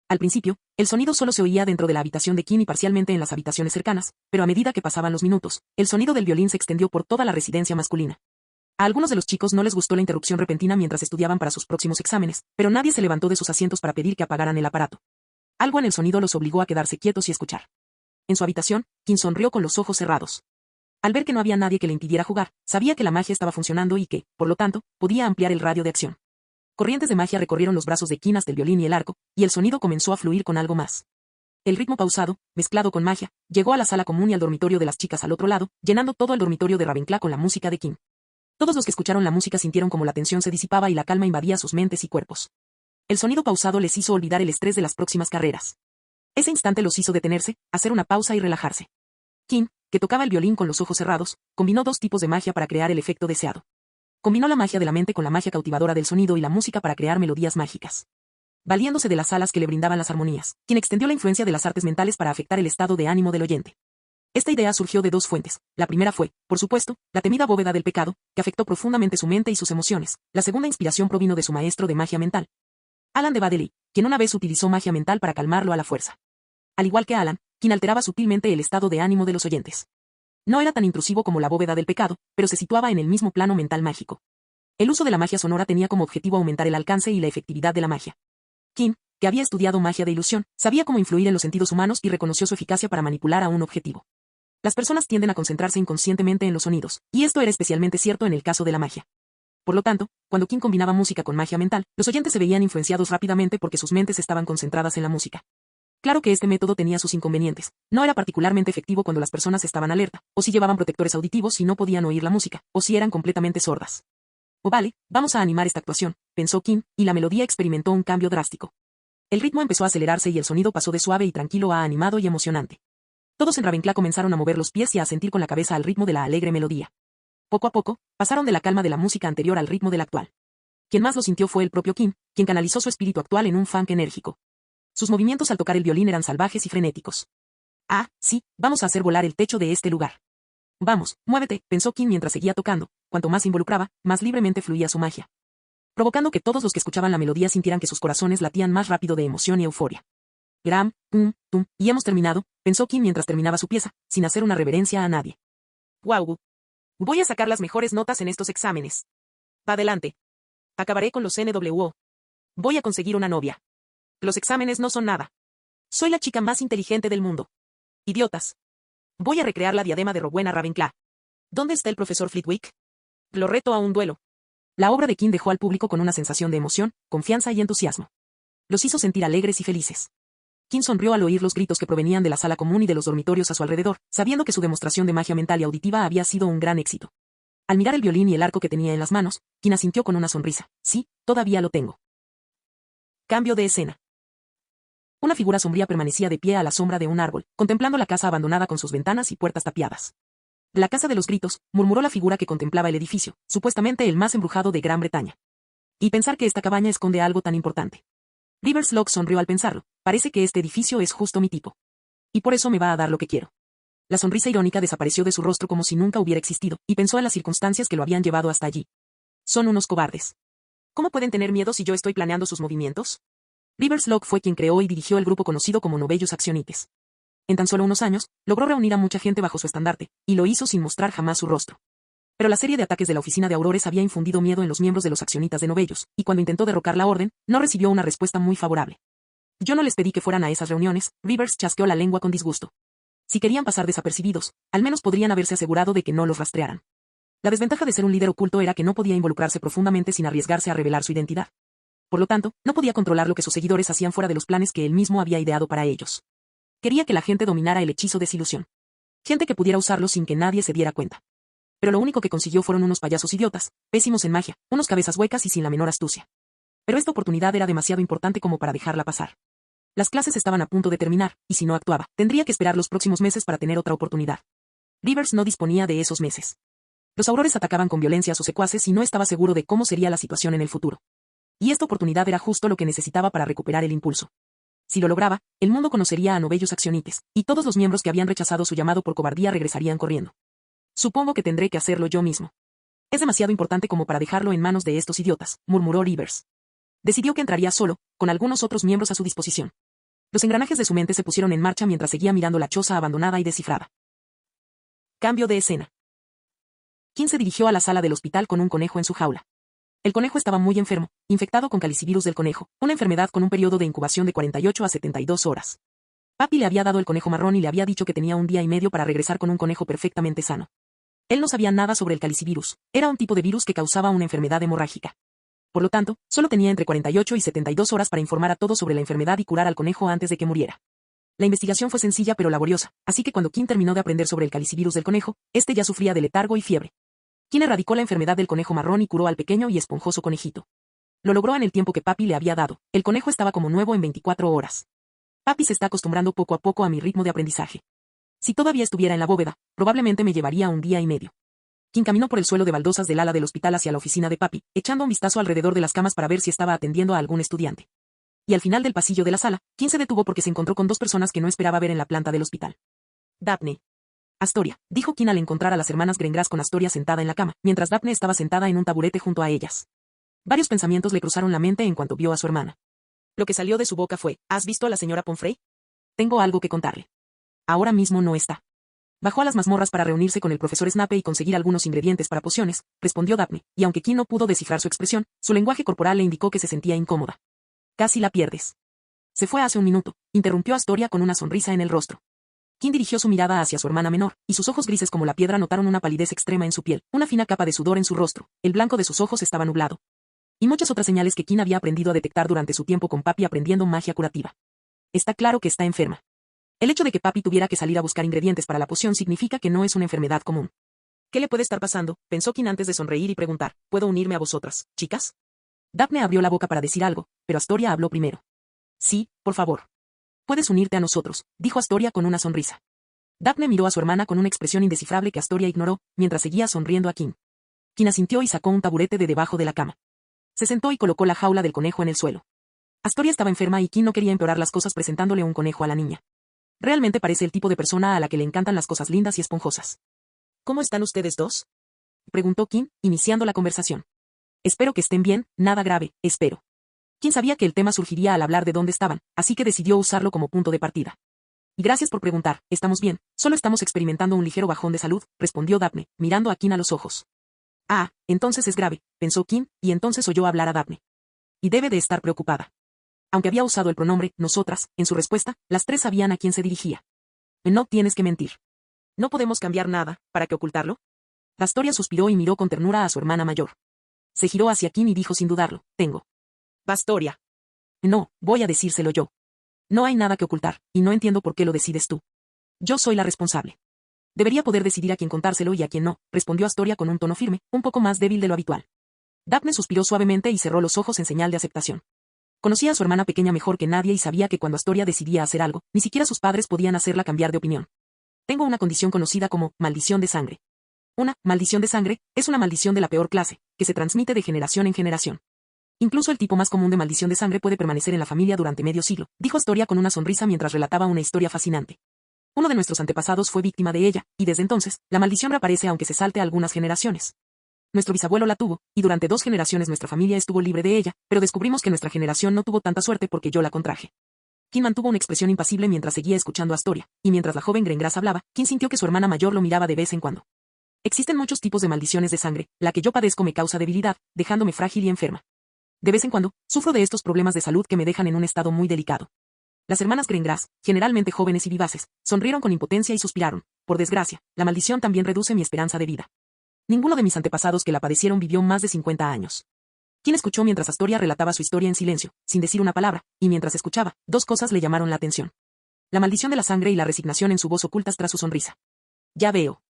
Al principio, el sonido solo se oía dentro de la habitación de King y parcialmente en las habitaciones cercanas, pero a medida que pasaban los minutos, el sonido del violín se extendió por toda la residencia masculina. A algunos de los chicos no les gustó la interrupción repentina mientras estudiaban para sus próximos exámenes, pero nadie se levantó de sus asientos para pedir que apagaran el aparato. Algo en el sonido los obligó a quedarse quietos y escuchar. En su habitación, King sonrió con los ojos cerrados. Al ver que no había nadie que le impidiera jugar, sabía que la magia estaba funcionando y que, por lo tanto, podía ampliar el radio de acción. Corrientes de magia recorrieron los brazos de King hasta el violín y el arco, y el sonido comenzó a fluir con algo más. El ritmo pausado, mezclado con magia, llegó a la sala común y al dormitorio de las chicas al otro lado, llenando todo el dormitorio de Ravenclaw con la música de King. Todos los que escucharon la música sintieron como la tensión se disipaba y la calma invadía sus mentes y cuerpos. El sonido pausado les hizo olvidar el estrés de las próximas carreras. Ese instante los hizo detenerse, hacer una pausa y relajarse. King, que tocaba el violín con los ojos cerrados, combinó dos tipos de magia para crear el efecto deseado. Combinó la magia de la mente con la magia cautivadora del sonido y la música para crear melodías mágicas. Valiéndose de las alas que le brindaban las armonías, King extendió la influencia de las artes mentales para afectar el estado de ánimo del oyente. Esta idea surgió de dos fuentes. La primera fue, por supuesto, la temida bóveda del pecado, que afectó profundamente su mente y sus emociones. La segunda inspiración provino de su maestro de magia mental, Alan de Badeley, quien una vez utilizó magia mental para calmarlo a la fuerza. Al igual que Alan, quien alteraba sutilmente el estado de ánimo de los oyentes. No era tan intrusivo como la bóveda del pecado, pero se situaba en el mismo plano mental mágico. El uso de la magia sonora tenía como objetivo aumentar el alcance y la efectividad de la magia. Kim, que había estudiado magia de ilusión, sabía cómo influir en los sentidos humanos y reconoció su eficacia para manipular a un objetivo. Las personas tienden a concentrarse inconscientemente en los sonidos, y esto era especialmente cierto en el caso de la magia. Por lo tanto, cuando Kim combinaba música con magia mental, los oyentes se veían influenciados rápidamente porque sus mentes estaban concentradas en la música. Claro que este método tenía sus inconvenientes. No era particularmente efectivo cuando las personas estaban alerta, o si llevaban protectores auditivos y no podían oír la música, o si eran completamente sordas. Oh vale, vamos a animar esta actuación, pensó Kim, y la melodía experimentó un cambio drástico. El ritmo empezó a acelerarse y el sonido pasó de suave y tranquilo a animado y emocionante. Todos en Ravenclaw comenzaron a mover los pies y a asentir con la cabeza al ritmo de la alegre melodía. Poco a poco, pasaron de la calma de la música anterior al ritmo del actual. Quien más lo sintió fue el propio Kim, quien canalizó su espíritu actual en un funk enérgico. Sus movimientos al tocar el violín eran salvajes y frenéticos. Ah, sí, vamos a hacer volar el techo de este lugar. Vamos, muévete, pensó Kim mientras seguía tocando. Cuanto más se involucraba, más libremente fluía su magia, provocando que todos los que escuchaban la melodía sintieran que sus corazones latían más rápido de emoción y euforia. Gram, tum, y hemos terminado, pensó Kim mientras terminaba su pieza, sin hacer una reverencia a nadie. Guau. Voy a sacar las mejores notas en estos exámenes. Pa' adelante. Acabaré con los NWO. Voy a conseguir una novia. Los exámenes no son nada. Soy la chica más inteligente del mundo. Idiotas. Voy a recrear la diadema de Rowena Ravenclaw. ¿Dónde está el profesor Flitwick? Lo reto a un duelo. La obra de Kim dejó al público con una sensación de emoción, confianza y entusiasmo. Los hizo sentir alegres y felices. Kim sonrió al oír los gritos que provenían de la sala común y de los dormitorios a su alrededor, sabiendo que su demostración de magia mental y auditiva había sido un gran éxito. Al mirar el violín y el arco que tenía en las manos, Kim asintió con una sonrisa. Sí, todavía lo tengo. Cambio de escena. Una figura sombría permanecía de pie a la sombra de un árbol, contemplando la casa abandonada con sus ventanas y puertas tapiadas. La casa de los gritos, murmuró la figura que contemplaba el edificio, supuestamente el más embrujado de Gran Bretaña. Y pensar que esta cabaña esconde algo tan importante. Rivers Locke sonrió al pensarlo. Parece que este edificio es justo mi tipo. Y por eso me va a dar lo que quiero. La sonrisa irónica desapareció de su rostro como si nunca hubiera existido, y pensó en las circunstancias que lo habían llevado hasta allí. Son unos cobardes. ¿Cómo pueden tener miedo si yo estoy planeando sus movimientos? Rivers Locke fue quien creó y dirigió el grupo conocido como Novellus Actionites. En tan solo unos años, logró reunir a mucha gente bajo su estandarte, y lo hizo sin mostrar jamás su rostro. Pero la serie de ataques de la oficina de Aurores había infundido miedo en los miembros de los accionitas de Novellus, y cuando intentó derrocar la orden, no recibió una respuesta muy favorable. Yo no les pedí que fueran a esas reuniones, Rivers chasqueó la lengua con disgusto. Si querían pasar desapercibidos, al menos podrían haberse asegurado de que no los rastrearan. La desventaja de ser un líder oculto era que no podía involucrarse profundamente sin arriesgarse a revelar su identidad. Por lo tanto, no podía controlar lo que sus seguidores hacían fuera de los planes que él mismo había ideado para ellos. Quería que la gente dominara el hechizo desilusión. Gente que pudiera usarlo sin que nadie se diera cuenta. Pero lo único que consiguió fueron unos payasos idiotas, pésimos en magia, unos cabezas huecas y sin la menor astucia. Pero esta oportunidad era demasiado importante como para dejarla pasar. Las clases estaban a punto de terminar, y si no actuaba, tendría que esperar los próximos meses para tener otra oportunidad. Rivers no disponía de esos meses. Los Aurores atacaban con violencia a sus secuaces y no estaba seguro de cómo sería la situación en el futuro. Y esta oportunidad era justo lo que necesitaba para recuperar el impulso. Si lo lograba, el mundo conocería a Novellus Actionites, y todos los miembros que habían rechazado su llamado por cobardía regresarían corriendo. Supongo que tendré que hacerlo yo mismo. Es demasiado importante como para dejarlo en manos de estos idiotas, murmuró Rivers. Decidió que entraría solo, con algunos otros miembros a su disposición. Los engranajes de su mente se pusieron en marcha mientras seguía mirando la choza abandonada y descifrada. Cambio de escena. Kim se dirigió a la sala del hospital con un conejo en su jaula. El conejo estaba muy enfermo, infectado con calicivirus del conejo, una enfermedad con un periodo de incubación de 48 a 72 horas. Papi le había dado el conejo marrón y le había dicho que tenía un día y medio para regresar con un conejo perfectamente sano. Él no sabía nada sobre el calicivirus, era un tipo de virus que causaba una enfermedad hemorrágica. Por lo tanto, solo tenía entre 48 y 72 horas para informar a todos sobre la enfermedad y curar al conejo antes de que muriera. La investigación fue sencilla pero laboriosa, así que cuando Kim terminó de aprender sobre el calicivirus del conejo, este ya sufría de letargo y fiebre. Kim erradicó la enfermedad del conejo marrón y curó al pequeño y esponjoso conejito. Lo logró en el tiempo que Papi le había dado, el conejo estaba como nuevo en 24 horas. Papi se está acostumbrando poco a poco a mi ritmo de aprendizaje. Si todavía estuviera en la bóveda, probablemente me llevaría un día y medio. Kim caminó por el suelo de baldosas del ala del hospital hacia la oficina de Papi, echando un vistazo alrededor de las camas para ver si estaba atendiendo a algún estudiante. Y al final del pasillo de la sala, Kim se detuvo porque se encontró con dos personas que no esperaba ver en la planta del hospital. Daphne. Astoria, dijo Kim al encontrar a las hermanas Grengras con Astoria sentada en la cama, mientras Daphne estaba sentada en un taburete junto a ellas. Varios pensamientos le cruzaron la mente en cuanto vio a su hermana. Lo que salió de su boca fue, ¿has visto a la señora Pomfrey? Tengo algo que contarle. Ahora mismo no está. Bajó a las mazmorras para reunirse con el profesor Snape y conseguir algunos ingredientes para pociones, respondió Daphne, y aunque Kim no pudo descifrar su expresión, su lenguaje corporal le indicó que se sentía incómoda. Casi la pierdes. Se fue hace un minuto, interrumpió Astoria con una sonrisa en el rostro. Kim dirigió su mirada hacia su hermana menor, y sus ojos grises como la piedra notaron una palidez extrema en su piel, una fina capa de sudor en su rostro, el blanco de sus ojos estaba nublado. Y muchas otras señales que Kim había aprendido a detectar durante su tiempo con Papi aprendiendo magia curativa. Está claro que está enferma. El hecho de que Papi tuviera que salir a buscar ingredientes para la poción significa que no es una enfermedad común. ¿Qué le puede estar pasando?, pensó Kim antes de sonreír y preguntar, ¿puedo unirme a vosotras, chicas? Daphne abrió la boca para decir algo, pero Astoria habló primero. Sí, por favor. Puedes unirte a nosotros, dijo Astoria con una sonrisa. Daphne miró a su hermana con una expresión indescifrable que Astoria ignoró, mientras seguía sonriendo a Kim. Kim asintió y sacó un taburete de debajo de la cama. Se sentó y colocó la jaula del conejo en el suelo. Astoria estaba enferma y Kim no quería empeorar las cosas presentándole un conejo a la niña. Realmente parece el tipo de persona a la que le encantan las cosas lindas y esponjosas. ¿Cómo están ustedes dos?, preguntó Kim, iniciando la conversación. Espero que estén bien, nada grave, espero. Kim sabía que el tema surgiría al hablar de dónde estaban, así que decidió usarlo como punto de partida. Y gracias por preguntar, estamos bien, solo estamos experimentando un ligero bajón de salud, respondió Daphne, mirando a Kim a los ojos. Ah, entonces es grave, pensó Kim, y entonces oyó hablar a Daphne. Y debe de estar preocupada. Aunque había usado el pronombre nosotras, en su respuesta, las tres sabían a quién se dirigía. No tienes que mentir. ¿No podemos cambiar nada, para que ocultarlo? Astoria suspiró y miró con ternura a su hermana mayor. Se giró hacia Kim y dijo sin dudarlo, tengo. Astoria. No, voy a decírselo yo. No hay nada que ocultar, y no entiendo por qué lo decides tú. Yo soy la responsable. Debería poder decidir a quién contárselo y a quién no, respondió Astoria con un tono firme, un poco más débil de lo habitual. Daphne suspiró suavemente y cerró los ojos en señal de aceptación. Conocía a su hermana pequeña mejor que nadie y sabía que cuando Astoria decidía hacer algo, ni siquiera sus padres podían hacerla cambiar de opinión. Tengo una condición conocida como maldición de sangre. Una maldición de sangre es una maldición de la peor clase, que se transmite de generación en generación. Incluso el tipo más común de maldición de sangre puede permanecer en la familia durante medio siglo, dijo Astoria con una sonrisa mientras relataba una historia fascinante. Uno de nuestros antepasados fue víctima de ella, y desde entonces, la maldición reaparece aunque se salte algunas generaciones. Nuestro bisabuelo la tuvo, y durante 2 generaciones nuestra familia estuvo libre de ella, pero descubrimos que nuestra generación no tuvo tanta suerte porque yo la contraje. Kim mantuvo una expresión impasible mientras seguía escuchando a Astoria, y mientras la joven Grengras hablaba, Kim sintió que su hermana mayor lo miraba de vez en cuando. Existen muchos tipos de maldiciones de sangre, la que yo padezco me causa debilidad, dejándome frágil y enferma. De vez en cuando, sufro de estos problemas de salud que me dejan en un estado muy delicado. Las hermanas Grengras, generalmente jóvenes y vivaces, sonrieron con impotencia y suspiraron. Por desgracia, la maldición también reduce mi esperanza de vida. Ninguno de mis antepasados que la padecieron vivió más de 50 años. Kim escuchó mientras Astoria relataba su historia en silencio, sin decir una palabra, y mientras escuchaba, 2 cosas le llamaron la atención. La maldición de la sangre y la resignación en su voz ocultas tras su sonrisa. Ya veo.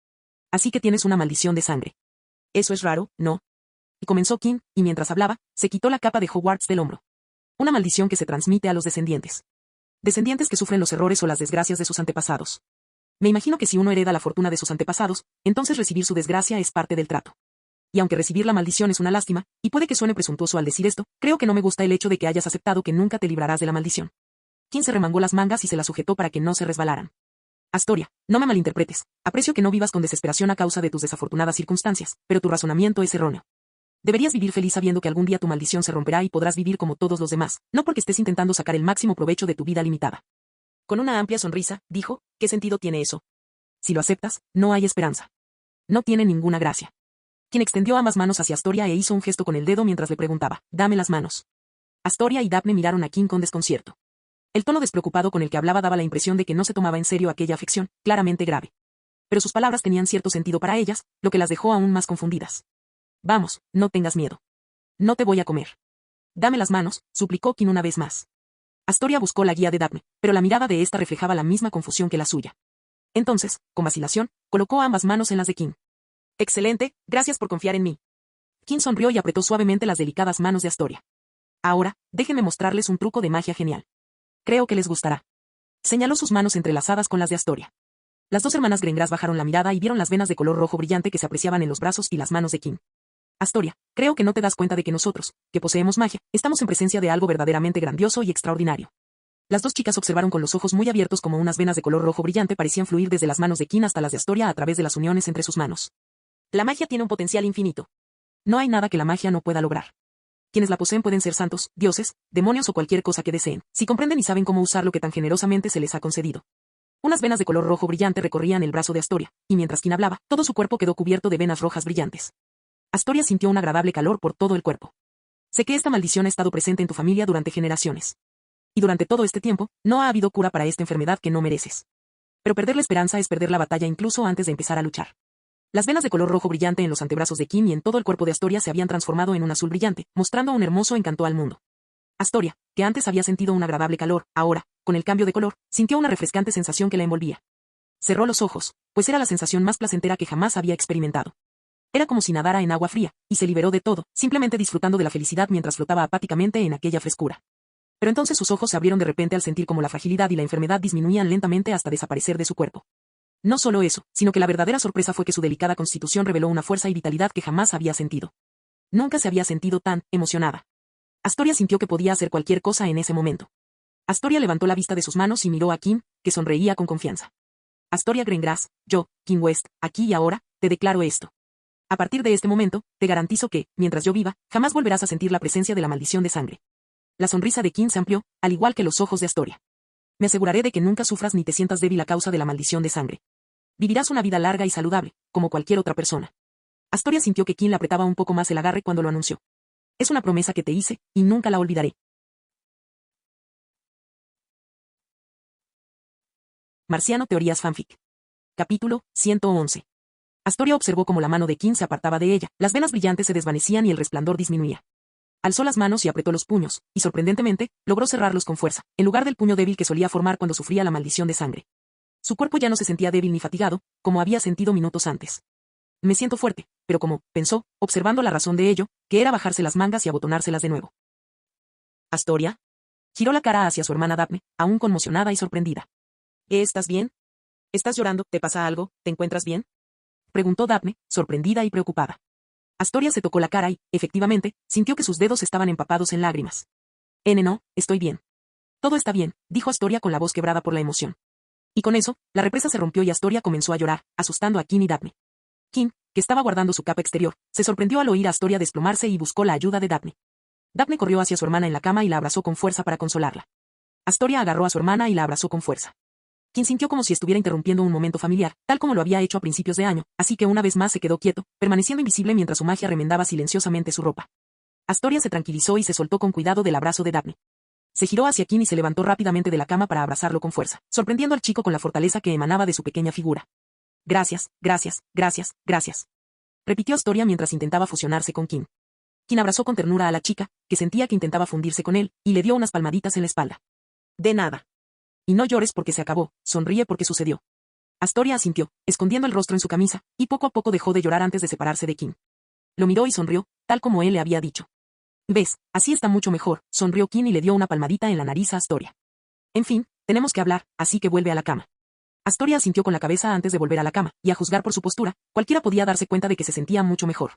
Así que tienes una maldición de sangre. Eso es raro, ¿no? Y comenzó Kim, y mientras hablaba, se quitó la capa de Hogwarts del hombro. Una maldición que se transmite a los descendientes. Descendientes que sufren los errores o las desgracias de sus antepasados. Me imagino que si uno hereda la fortuna de sus antepasados, entonces recibir su desgracia es parte del trato. Y aunque recibir la maldición es una lástima, y puede que suene presuntuoso al decir esto, creo que no me gusta el hecho de que hayas aceptado que nunca te librarás de la maldición. Kim se remangó las mangas y se las sujetó para que no se resbalaran. Astoria, no me malinterpretes, aprecio que no vivas con desesperación a causa de tus desafortunadas circunstancias, pero tu razonamiento es erróneo. Deberías vivir feliz sabiendo que algún día tu maldición se romperá y podrás vivir como todos los demás, no porque estés intentando sacar el máximo provecho de tu vida limitada. Con una amplia sonrisa, dijo, ¿qué sentido tiene eso? Si lo aceptas, no hay esperanza. No tiene ninguna gracia. Quien extendió ambas manos hacia Astoria e hizo un gesto con el dedo mientras le preguntaba, dame las manos. Astoria y Daphne miraron a Kim con desconcierto. El tono despreocupado con el que hablaba daba la impresión de que no se tomaba en serio aquella afección, claramente grave. Pero sus palabras tenían cierto sentido para ellas, lo que las dejó aún más confundidas. Vamos, no tengas miedo. No te voy a comer. Dame las manos, suplicó Kim una vez más. Astoria buscó la guía de Daphne, pero la mirada de ésta reflejaba la misma confusión que la suya. Entonces, con vacilación, colocó ambas manos en las de Kim. Excelente, gracias por confiar en mí. Kim sonrió y apretó suavemente las delicadas manos de Astoria. Ahora, déjenme mostrarles un truco de magia genial. Creo que les gustará. Señaló sus manos entrelazadas con las de Astoria. Las 2 hermanas Grengras bajaron la mirada y vieron las venas de color rojo brillante que se apreciaban en los brazos y las manos de Kim. Astoria, creo que no te das cuenta de que nosotros, que poseemos magia, estamos en presencia de algo verdaderamente grandioso y extraordinario. Las 2 chicas observaron con los ojos muy abiertos como unas venas de color rojo brillante parecían fluir desde las manos de Kim hasta las de Astoria a través de las uniones entre sus manos. La magia tiene un potencial infinito. No hay nada que la magia no pueda lograr. Quienes la poseen pueden ser santos, dioses, demonios o cualquier cosa que deseen, si comprenden y saben cómo usar lo que tan generosamente se les ha concedido. Unas venas de color rojo brillante recorrían el brazo de Astoria, y mientras Kim hablaba, todo su cuerpo quedó cubierto de venas rojas brillantes. Astoria sintió un agradable calor por todo el cuerpo. Sé que esta maldición ha estado presente en tu familia durante generaciones. Y durante todo este tiempo, no ha habido cura para esta enfermedad que no mereces. Pero perder la esperanza es perder la batalla incluso antes de empezar a luchar. Las venas de color rojo brillante en los antebrazos de Kim y en todo el cuerpo de Astoria se habían transformado en un azul brillante, mostrando un hermoso encanto al mundo. Astoria, que antes había sentido un agradable calor, ahora, con el cambio de color, sintió una refrescante sensación que la envolvía. Cerró los ojos, pues era la sensación más placentera que jamás había experimentado. Era como si nadara en agua fría, y se liberó de todo, simplemente disfrutando de la felicidad mientras flotaba apáticamente en aquella frescura. Pero entonces sus ojos se abrieron de repente al sentir como la fragilidad y la enfermedad disminuían lentamente hasta desaparecer de su cuerpo. No solo eso, sino que la verdadera sorpresa fue que su delicada constitución reveló una fuerza y vitalidad que jamás había sentido. Nunca se había sentido tan emocionada. Astoria sintió que podía hacer cualquier cosa en ese momento. Astoria levantó la vista de sus manos y miró a Kim, que sonreía con confianza. Astoria Greengrass, yo, Kim West, aquí y ahora, te declaro esto. A partir de este momento, te garantizo que, mientras yo viva, jamás volverás a sentir la presencia de la maldición de sangre. La sonrisa de Kim se amplió, al igual que los ojos de Astoria. Me aseguraré de que nunca sufras ni te sientas débil a causa de la maldición de sangre. Vivirás una vida larga y saludable, como cualquier otra persona. Astoria sintió que Kim le apretaba un poco más el agarre cuando lo anunció. Es una promesa que te hice, y nunca la olvidaré. Marciano Teorías Fanfic. Capítulo 111. Astoria observó cómo la mano de Kim se apartaba de ella, las venas brillantes se desvanecían y el resplandor disminuía. Alzó las manos y apretó los puños, y sorprendentemente, logró cerrarlos con fuerza, en lugar del puño débil que solía formar cuando sufría la maldición de sangre. Su cuerpo ya no se sentía débil ni fatigado, como había sentido minutos antes. Me siento fuerte, pero como, pensó, observando la razón de ello, que era bajarse las mangas y abotonárselas de nuevo. ¿Astoria? Giró la cara hacia su hermana Daphne, aún conmocionada y sorprendida. ¿Estás bien? ¿Estás llorando? ¿Te pasa algo? ¿Te encuentras bien? Preguntó Daphne, sorprendida y preocupada. Astoria se tocó la cara y, efectivamente, sintió que sus dedos estaban empapados en lágrimas. No, estoy bien. Todo está bien, dijo Astoria con la voz quebrada por la emoción. Y con eso, la represa se rompió y Astoria comenzó a llorar, asustando a Kim y Daphne. Kim, que estaba guardando su capa exterior, se sorprendió al oír a Astoria desplomarse y buscó la ayuda de Daphne. Daphne corrió hacia su hermana en la cama y la abrazó con fuerza para consolarla. Astoria agarró a su hermana y la abrazó con fuerza. Kim sintió como si estuviera interrumpiendo un momento familiar, tal como lo había hecho a principios de año, así que una vez más se quedó quieto, permaneciendo invisible mientras su magia remendaba silenciosamente su ropa. Astoria se tranquilizó y se soltó con cuidado del abrazo de Daphne. Se giró hacia Kim y se levantó rápidamente de la cama para abrazarlo con fuerza, sorprendiendo al chico con la fortaleza que emanaba de su pequeña figura. Gracias, gracias, gracias, gracias. Repitió Astoria mientras intentaba fusionarse con Kim. Kim abrazó con ternura a la chica, que sentía que intentaba fundirse con él, y le dio unas palmaditas en la espalda. De nada. Y no llores porque se acabó, sonríe porque sucedió. Astoria asintió, escondiendo el rostro en su camisa, y poco a poco dejó de llorar antes de separarse de Kim. Lo miró y sonrió, tal como él le había dicho. ¿Ves? Así está mucho mejor, sonrió Kim y le dio una palmadita en la nariz a Astoria. En fin, tenemos que hablar, así que vuelve a la cama. Astoria asintió con la cabeza antes de volver a la cama, y a juzgar por su postura, cualquiera podía darse cuenta de que se sentía mucho mejor.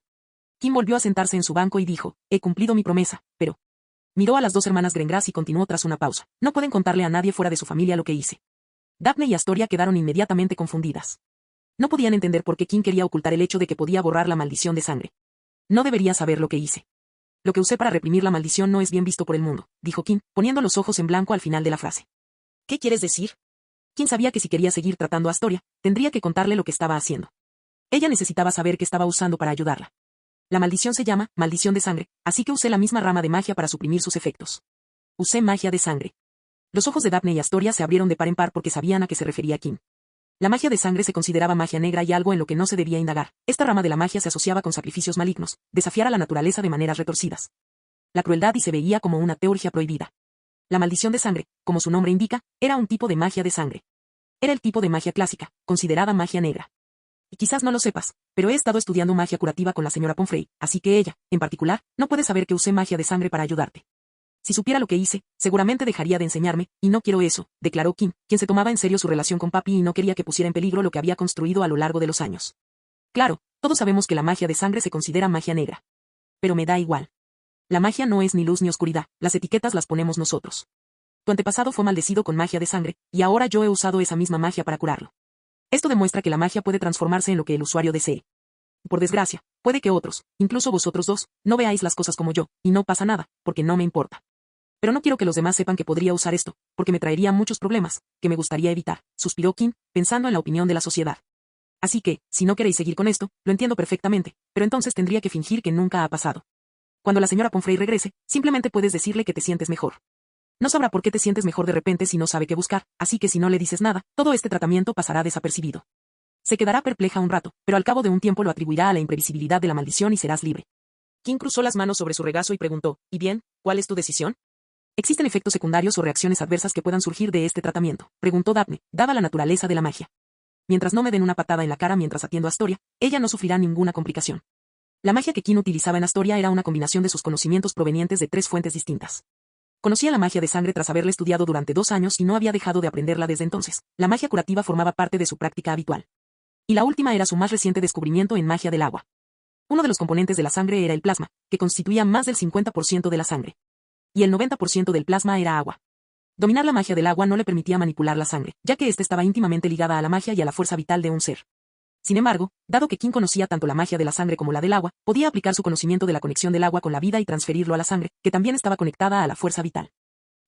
Kim volvió a sentarse en su banco y dijo, he cumplido mi promesa, pero... Miró a las dos hermanas Greengrass y continuó tras una pausa. No pueden contarle a nadie fuera de su familia lo que hice. Daphne y Astoria quedaron inmediatamente confundidas. No podían entender por qué Kim quería ocultar el hecho de que podía borrar la maldición de sangre. No debería saber lo que hice. Lo que usé para reprimir la maldición no es bien visto por el mundo, dijo Kim, poniendo los ojos en blanco al final de la frase. ¿Qué quieres decir? Kim sabía que si quería seguir tratando a Astoria, tendría que contarle lo que estaba haciendo. Ella necesitaba saber qué estaba usando para ayudarla. La maldición se llama maldición de sangre, así que usé la misma rama de magia para suprimir sus efectos. Usé magia de sangre. Los ojos de Daphne y Astoria se abrieron de par en par porque sabían a qué se refería Kim. La magia de sangre se consideraba magia negra y algo en lo que no se debía indagar. Esta rama de la magia se asociaba con sacrificios malignos, desafiar a la naturaleza de maneras retorcidas. La crueldad y se veía como una teurgia prohibida. La maldición de sangre, como su nombre indica, era un tipo de magia de sangre. Era el tipo de magia clásica, considerada magia negra. Y quizás no lo sepas, pero he estado estudiando magia curativa con la señora Pomfrey, así que ella, en particular, no puede saber que usé magia de sangre para ayudarte. Si supiera lo que hice, seguramente dejaría de enseñarme, y no quiero eso, declaró Kim, quien se tomaba en serio su relación con papi y no quería que pusiera en peligro lo que había construido a lo largo de los años. Claro, todos sabemos que la magia de sangre se considera magia negra. Pero me da igual. La magia no es ni luz ni oscuridad, las etiquetas las ponemos nosotros. Tu antepasado fue maldecido con magia de sangre, y ahora yo he usado esa misma magia para curarlo. Esto demuestra que la magia puede transformarse en lo que el usuario desee. Por desgracia, puede que otros, incluso vosotros dos, no veáis las cosas como yo, y no pasa nada, porque no me importa. Pero no quiero que los demás sepan que podría usar esto, porque me traería muchos problemas, que me gustaría evitar, suspiró Kim, pensando en la opinión de la sociedad. Así que, si no queréis seguir con esto, lo entiendo perfectamente, pero entonces tendría que fingir que nunca ha pasado. Cuando la señora Pomfrey regrese, simplemente puedes decirle que te sientes mejor. No sabrá por qué te sientes mejor de repente si no sabe qué buscar, así que si no le dices nada, todo este tratamiento pasará desapercibido. Se quedará perpleja un rato, pero al cabo de un tiempo lo atribuirá a la imprevisibilidad de la maldición y serás libre. Kim cruzó las manos sobre su regazo y preguntó, ¿y bien, cuál es tu decisión? ¿Existen efectos secundarios o reacciones adversas que puedan surgir de este tratamiento?, preguntó Daphne, dada la naturaleza de la magia. Mientras no me den una patada en la cara mientras atiendo a Astoria, ella no sufrirá ninguna complicación. La magia que Kim utilizaba en Astoria era una combinación de sus conocimientos provenientes de 3 fuentes distintas. Conocía la magia de sangre tras haberla estudiado durante 2 años y no había dejado de aprenderla desde entonces. La magia curativa formaba parte de su práctica habitual. Y la última era su más reciente descubrimiento en magia del agua. Uno de los componentes de la sangre era el plasma, que constituía más del 50% de la sangre. Y el 90% del plasma era agua. Dominar la magia del agua no le permitía manipular la sangre, ya que ésta estaba íntimamente ligada a la magia y a la fuerza vital de un ser. Sin embargo, dado que Kim conocía tanto la magia de la sangre como la del agua, podía aplicar su conocimiento de la conexión del agua con la vida y transferirlo a la sangre, que también estaba conectada a la fuerza vital.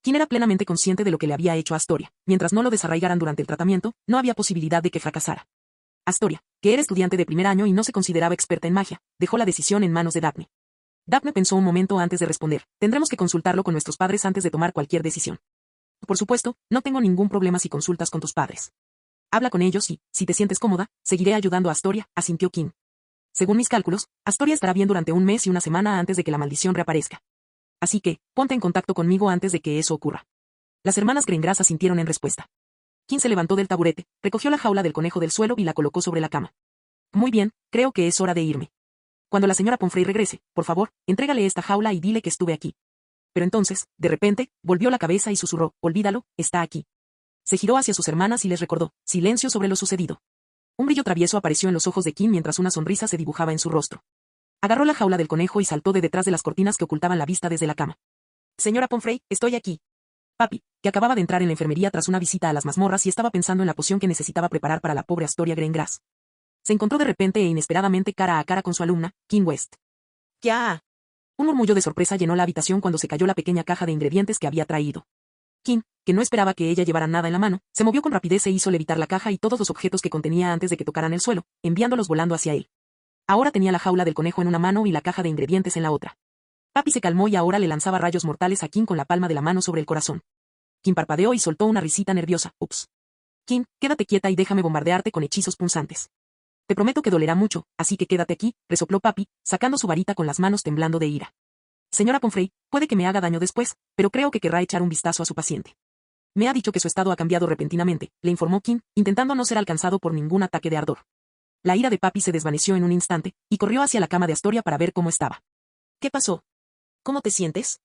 Kim era plenamente consciente de lo que le había hecho a Astoria. Mientras no lo desarraigaran durante el tratamiento, no había posibilidad de que fracasara. Astoria, que era estudiante de primer año y no se consideraba experta en magia, dejó la decisión en manos de Daphne. Daphne pensó un momento antes de responder. Tendremos que consultarlo con nuestros padres antes de tomar cualquier decisión. Por supuesto, no tengo ningún problema si consultas con tus padres. Habla con ellos y, si te sientes cómoda, seguiré ayudando a Astoria, asintió Kim. Según mis cálculos, Astoria estará bien durante 1 mes y 1 semana antes de que la maldición reaparezca. Así que, ponte en contacto conmigo antes de que eso ocurra. Las hermanas Grengras asintieron en respuesta. Kim se levantó del taburete, recogió la jaula del conejo del suelo y la colocó sobre la cama. Muy bien, creo que es hora de irme. Cuando la señora Pomfrey regrese, por favor, entrégale esta jaula y dile que estuve aquí. Pero entonces, de repente, volvió la cabeza y susurró, olvídalo, está aquí. Se giró hacia sus hermanas y les recordó, silencio sobre lo sucedido. Un brillo travieso apareció en los ojos de Kim mientras una sonrisa se dibujaba en su rostro. Agarró la jaula del conejo y saltó de detrás de las cortinas que ocultaban la vista desde la cama. Señora Pomfrey, estoy aquí. Papi, que acababa de entrar en la enfermería tras una visita a las mazmorras y estaba pensando en la poción que necesitaba preparar para la pobre Astoria Grengras. Se encontró de repente e inesperadamente cara a cara con su alumna, Kim West. ¡Ya! Un murmullo de sorpresa llenó la habitación cuando se cayó la pequeña caja de ingredientes que había traído. Kim, que no esperaba que ella llevara nada en la mano, se movió con rapidez e hizo levitar la caja y todos los objetos que contenía antes de que tocaran el suelo, enviándolos volando hacia él. Ahora tenía la jaula del conejo en una mano y la caja de ingredientes en la otra. Papi se calmó y ahora le lanzaba rayos mortales a Kim con la palma de la mano sobre el corazón. Kim parpadeó y soltó una risita nerviosa. Ups. Kim, quédate quieta y déjame bombardearte con hechizos punzantes. Te prometo que dolerá mucho, así que quédate aquí, resopló Papi, sacando su varita con las manos temblando de ira. Señora Pomfrey, puede que me haga daño después, pero creo que querrá echar un vistazo a su paciente. Me ha dicho que su estado ha cambiado repentinamente, le informó Kim, intentando no ser alcanzado por ningún ataque de ardor. La ira de Papi se desvaneció en un instante, y corrió hacia la cama de Astoria para ver cómo estaba. ¿Qué pasó? ¿Cómo te sientes?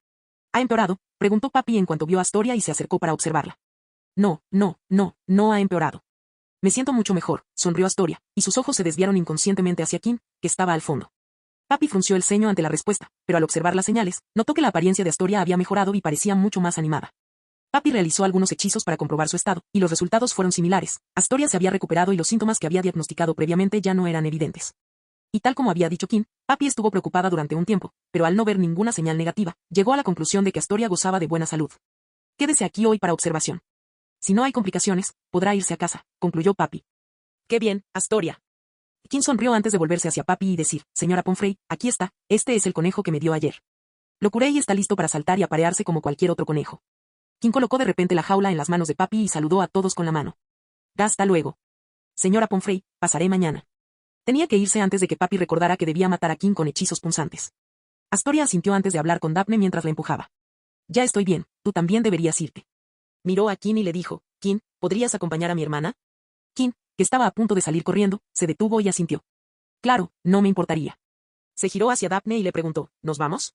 ¿Ha empeorado?, preguntó Papi en cuanto vio a Astoria y se acercó para observarla. No ha empeorado. Me siento mucho mejor, sonrió Astoria, y sus ojos se desviaron inconscientemente hacia Kim, que estaba al fondo. Papi frunció el ceño ante la respuesta, pero al observar las señales, notó que la apariencia de Astoria había mejorado y parecía mucho más animada. Papi realizó algunos hechizos para comprobar su estado, y los resultados fueron similares. Astoria se había recuperado y los síntomas que había diagnosticado previamente ya no eran evidentes. Y tal como había dicho Kim, Papi estuvo preocupada durante un tiempo, pero al no ver ninguna señal negativa, llegó a la conclusión de que Astoria gozaba de buena salud. Quédese aquí hoy para observación. Si no hay complicaciones, podrá irse a casa, concluyó Papi. Qué bien, Astoria. Kim sonrió antes de volverse hacia Papi y decir, señora Pomfrey, aquí está, este es el conejo que me dio ayer. Lo curé y está listo para saltar y aparearse como cualquier otro conejo. Kim colocó de repente la jaula en las manos de Papi y saludó a todos con la mano. Hasta luego. Señora Pomfrey, pasaré mañana. Tenía que irse antes de que Papi recordara que debía matar a Kim con hechizos punzantes. Astoria asintió antes de hablar con Daphne mientras la empujaba. Ya estoy bien, tú también deberías irte. Miró a Kim y le dijo, Kim, ¿podrías acompañar a mi hermana? Kim, que estaba a punto de salir corriendo, se detuvo y asintió. Claro, no me importaría. Se giró hacia Daphne y le preguntó, ¿nos vamos?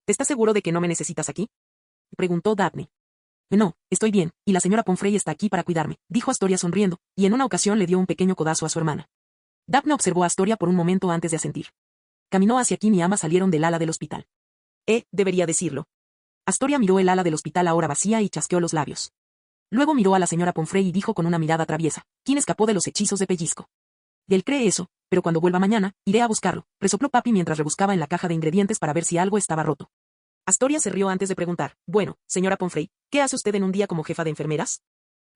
¿Te estás seguro de que no me necesitas aquí? Preguntó Daphne. No, estoy bien, y la señora Pomfrey está aquí para cuidarme, dijo Astoria sonriendo, y en una ocasión le dio un pequeño codazo a su hermana. Daphne observó a Astoria por un momento antes de asentir. Caminó hacia Kim y ambas salieron del ala del hospital. Debería decirlo. Astoria miró el ala del hospital ahora vacía y chasqueó los labios. Luego miró a la señora Pomfrey y dijo con una mirada traviesa, Kim escapó de los hechizos de pellizco. Él cree eso, pero cuando vuelva mañana, iré a buscarlo, resopló Papi mientras rebuscaba en la caja de ingredientes para ver si algo estaba roto. Astoria se rió antes de preguntar, bueno, señora Pomfrey, ¿qué hace usted en un día como jefa de enfermeras?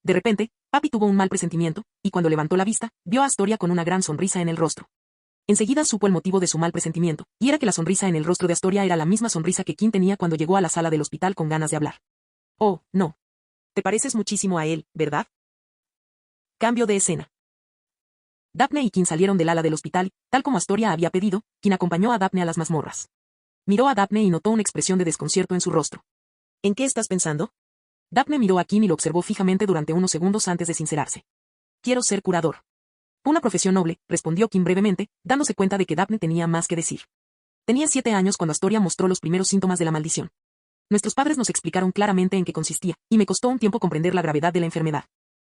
De repente, Papi tuvo un mal presentimiento, y cuando levantó la vista, vio a Astoria con una gran sonrisa en el rostro. Enseguida supo el motivo de su mal presentimiento, y era que la sonrisa en el rostro de Astoria era la misma sonrisa que Kim tenía cuando llegó a la sala del hospital con ganas de hablar. Oh, no. Te pareces muchísimo a él, ¿verdad? Cambio de escena. Daphne y Kim salieron del ala del hospital, tal como Astoria había pedido, quien acompañó a Daphne a las mazmorras. Miró a Daphne y notó una expresión de desconcierto en su rostro. ¿En qué estás pensando? Daphne miró a Kim y lo observó fijamente durante unos segundos antes de sincerarse. Quiero ser curador. Una profesión noble, respondió Kim brevemente, dándose cuenta de que Daphne tenía más que decir. Tenía 7 años cuando Astoria mostró los primeros síntomas de la maldición. Nuestros padres nos explicaron claramente en qué consistía, y me costó un tiempo comprender la gravedad de la enfermedad.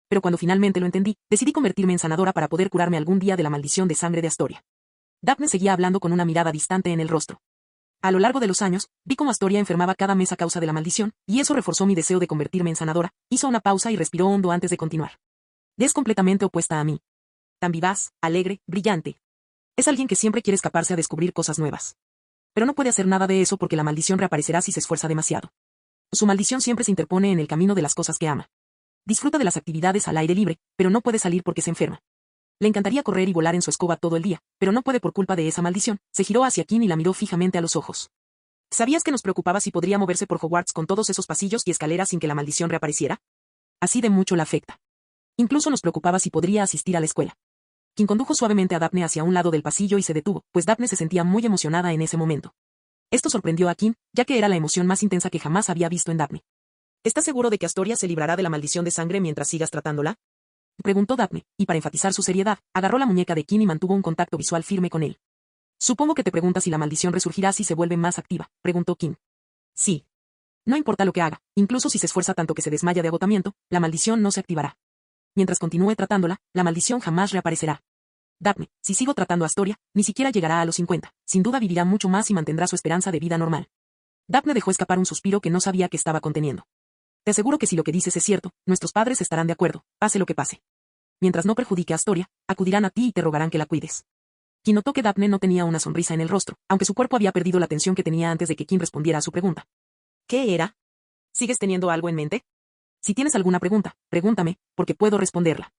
Pero cuando finalmente lo entendí, decidí convertirme en sanadora para poder curarme algún día de la maldición de sangre de Astoria. Daphne seguía hablando con una mirada distante en el rostro. A lo largo de los años, vi cómo Astoria enfermaba cada mes a causa de la maldición, y eso reforzó mi deseo de convertirme en sanadora. Hizo una pausa y respiró hondo antes de continuar. Es completamente opuesta a mí. Tan vivaz, alegre, brillante. Es alguien que siempre quiere escaparse a descubrir cosas nuevas. Pero no puede hacer nada de eso porque la maldición reaparecerá si se esfuerza demasiado. Su maldición siempre se interpone en el camino de las cosas que ama. Disfruta de las actividades al aire libre, pero no puede salir porque se enferma. Le encantaría correr y volar en su escoba todo el día, pero no puede por culpa de esa maldición. Se giró hacia Kim y la miró fijamente a los ojos. ¿Sabías que nos preocupaba si podría moverse por Hogwarts con todos esos pasillos y escaleras sin que la maldición reapareciera? Así de mucho la afecta. Incluso nos preocupaba si podría asistir a la escuela. Kim condujo suavemente a Daphne hacia un lado del pasillo y se detuvo, pues Daphne se sentía muy emocionada en ese momento. Esto sorprendió a Kim, ya que era la emoción más intensa que jamás había visto en Daphne. ¿Estás seguro de que Astoria se librará de la maldición de sangre mientras sigas tratándola? Preguntó Daphne, y para enfatizar su seriedad, agarró la muñeca de Kim y mantuvo un contacto visual firme con él. Supongo que te preguntas si la maldición resurgirá si se vuelve más activa, preguntó Kim. Sí. No importa lo que haga, incluso si se esfuerza tanto que se desmaya de agotamiento, la maldición no se activará. Mientras continúe tratándola, la maldición jamás reaparecerá. Daphne, si sigo tratando a Astoria, ni siquiera llegará a los 50, sin duda vivirá mucho más y mantendrá su esperanza de vida normal. Daphne dejó escapar un suspiro que no sabía que estaba conteniendo. Te aseguro que si lo que dices es cierto, nuestros padres estarán de acuerdo, pase lo que pase. Mientras no perjudique a Astoria, acudirán a ti y te rogarán que la cuides. Kim notó que Daphne no tenía una sonrisa en el rostro, aunque su cuerpo había perdido la tensión que tenía antes de que Kim respondiera a su pregunta. ¿Qué era? ¿Sigues teniendo algo en mente? Si tienes alguna pregunta, pregúntame, porque puedo responderla.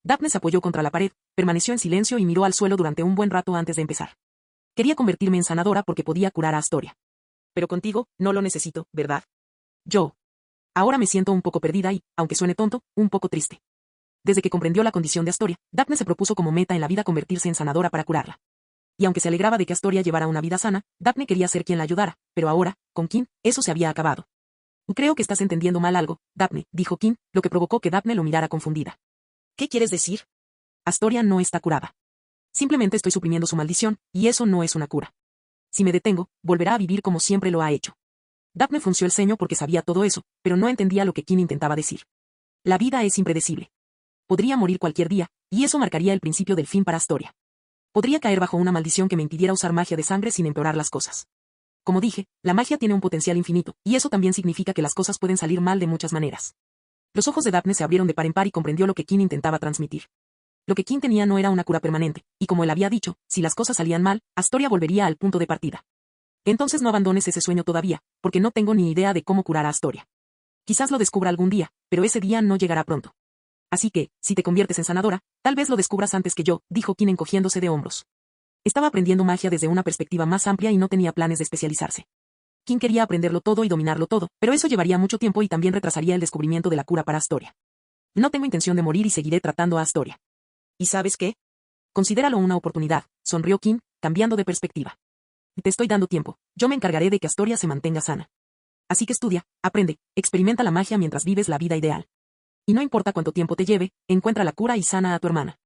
Daphne se apoyó contra la pared, permaneció en silencio y miró al suelo durante un buen rato antes de empezar. Quería convertirme en sanadora porque podía curar a Astoria. Pero contigo, no lo necesito, ¿verdad? Yo. Ahora me siento un poco perdida y, aunque suene tonto, un poco triste. Desde que comprendió la condición de Astoria, Daphne se propuso como meta en la vida convertirse en sanadora para curarla. Y aunque se alegraba de que Astoria llevara una vida sana, Daphne quería ser quien la ayudara, pero ahora, con Kim, eso se había acabado. Creo que estás entendiendo mal algo, Daphne, dijo Kim, lo que provocó que Daphne lo mirara confundida. ¿Qué quieres decir? Astoria no está curada. Simplemente estoy suprimiendo su maldición, y eso no es una cura. Si me detengo, volverá a vivir como siempre lo ha hecho. Daphne frunció el ceño porque sabía todo eso, pero no entendía lo que Kim intentaba decir. La vida es impredecible. Podría morir cualquier día, y eso marcaría el principio del fin para Astoria. Podría caer bajo una maldición que me impidiera usar magia de sangre sin empeorar las cosas. Como dije, la magia tiene un potencial infinito, y eso también significa que las cosas pueden salir mal de muchas maneras. Los ojos de Daphne se abrieron de par en par y comprendió lo que Kim intentaba transmitir. Lo que Kim tenía no era una cura permanente, y como él había dicho, si las cosas salían mal, Astoria volvería al punto de partida. Entonces no abandones ese sueño todavía, porque no tengo ni idea de cómo curar a Astoria. Quizás lo descubra algún día, pero ese día no llegará pronto. Así que, si te conviertes en sanadora, tal vez lo descubras antes que yo, dijo Kim encogiéndose de hombros. Estaba aprendiendo magia desde una perspectiva más amplia y no tenía planes de especializarse. Kim quería aprenderlo todo y dominarlo todo, pero eso llevaría mucho tiempo y también retrasaría el descubrimiento de la cura para Astoria. No tengo intención de morir y seguiré tratando a Astoria. ¿Y sabes qué? Considéralo una oportunidad, sonrió Kim, cambiando de perspectiva. Te estoy dando tiempo, yo me encargaré de que Astoria se mantenga sana. Así que estudia, aprende, experimenta la magia mientras vives la vida ideal. Y no importa cuánto tiempo te lleve, encuentra la cura y sana a tu hermana.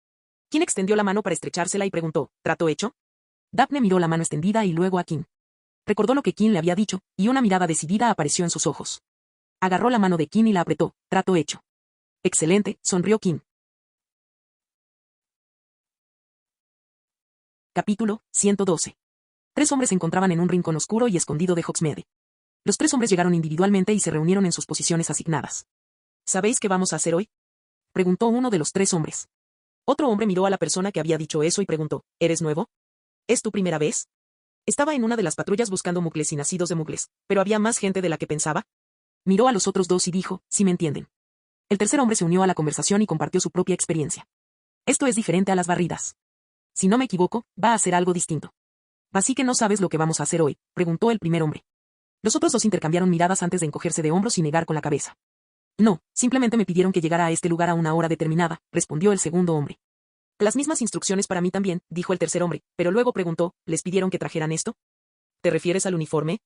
Kim extendió la mano para estrechársela y preguntó, ¿trato hecho? Daphne miró la mano extendida y luego a Kim. Recordó lo que Kim le había dicho, y una mirada decidida apareció en sus ojos. Agarró la mano de Kim y la apretó, trato hecho. Excelente, sonrió Kim. Capítulo 112. 3 hombres se encontraban en un rincón oscuro y escondido de Hogsmeade. Los 3 hombres llegaron individualmente y se reunieron en sus posiciones asignadas. ¿Sabéis qué vamos a hacer hoy? Preguntó uno de los 3 hombres. Otro hombre miró a la persona que había dicho eso y preguntó, ¿eres nuevo? ¿Es tu primera vez? Estaba en una de las patrullas buscando muggles y nacidos de muggles, pero había más gente de la que pensaba. Miró a los otros dos y dijo, si me entienden. El tercer hombre se unió a la conversación y compartió su propia experiencia. Esto es diferente a las barridas. Si no me equivoco, va a ser algo distinto. ¿Así que no sabes lo que vamos a hacer hoy?, preguntó el primer hombre. Los otros dos intercambiaron miradas antes de encogerse de hombros y negar con la cabeza. No, simplemente me pidieron que llegara a este lugar a una hora determinada, respondió el segundo hombre. Las mismas instrucciones para mí también, dijo el tercer hombre, pero luego preguntó, ¿les pidieron que trajeran esto? ¿Te refieres al uniforme?,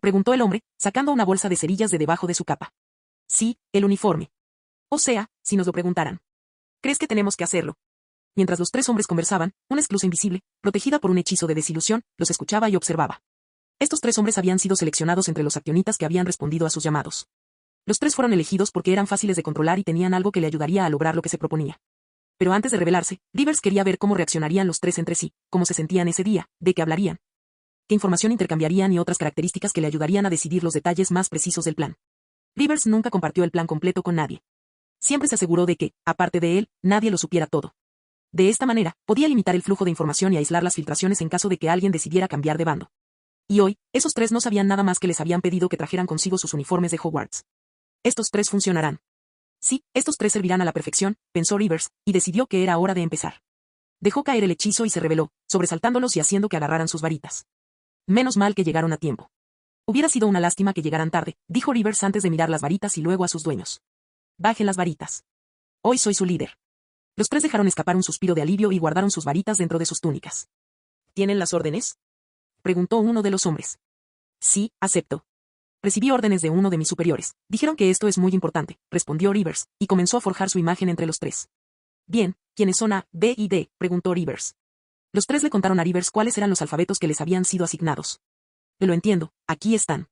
preguntó el hombre, sacando una bolsa de cerillas de debajo de su capa. Sí, el uniforme. O sea, si nos lo preguntaran. ¿Crees que tenemos que hacerlo? Mientras los tres hombres conversaban, una esclusa invisible, protegida por un hechizo de desilusión, los escuchaba y observaba. Estos tres hombres habían sido seleccionados entre los actionitas que habían respondido a sus llamados. Los tres fueron elegidos porque eran fáciles de controlar y tenían algo que le ayudaría a lograr lo que se proponía. Pero antes de revelarse, Rivers quería ver cómo reaccionarían los tres entre sí, cómo se sentían ese día, de qué hablarían, qué información intercambiarían y otras características que le ayudarían a decidir los detalles más precisos del plan. Rivers nunca compartió el plan completo con nadie. Siempre se aseguró de que, aparte de él, nadie lo supiera todo. De esta manera, podía limitar el flujo de información y aislar las filtraciones en caso de que alguien decidiera cambiar de bando. Y hoy, esos tres no sabían nada más que les habían pedido que trajeran consigo sus uniformes de Hogwarts. Estos tres funcionarán. Sí, estos tres servirán a la perfección, pensó Rivers, y decidió que era hora de empezar. Dejó caer el hechizo y se reveló, sobresaltándolos y haciendo que agarraran sus varitas. Menos mal que llegaron a tiempo. Hubiera sido una lástima que llegaran tarde, dijo Rivers antes de mirar las varitas y luego a sus dueños. Bajen las varitas. Hoy soy su líder. Los tres dejaron escapar un suspiro de alivio y guardaron sus varitas dentro de sus túnicas. ¿Tienen las órdenes?, preguntó uno de los hombres. Sí, acepto. Recibí órdenes de uno de mis superiores. Dijeron que esto es muy importante, respondió Rivers, y comenzó a forjar su imagen entre los tres. Bien, ¿quiénes son A, B y D?, preguntó Rivers. Los tres le contaron a Rivers cuáles eran los alfabetos que les habían sido asignados. Lo entiendo, aquí están.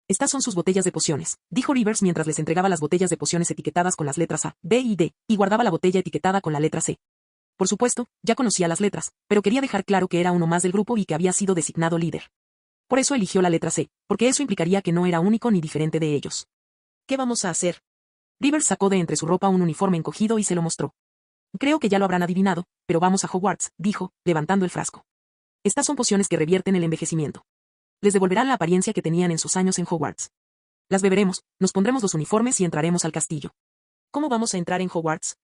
Estas son sus botellas de pociones, dijo Rivers mientras les entregaba las botellas de pociones etiquetadas con las letras A, B y D, y guardaba la botella etiquetada con la letra C. Por supuesto, ya conocía las letras, pero quería dejar claro que era uno más del grupo y que había sido designado líder. Por eso eligió la letra C, porque eso implicaría que no era único ni diferente de ellos. ¿Qué vamos a hacer? Rivers sacó de entre su ropa un uniforme encogido y se lo mostró. Creo que ya lo habrán adivinado, pero vamos a Hogwarts, dijo, levantando el frasco. Estas son pociones que revierten el envejecimiento. Les devolverán la apariencia que tenían en sus años en Hogwarts. Las beberemos, nos pondremos los uniformes y entraremos al castillo. ¿Cómo vamos a entrar en Hogwarts?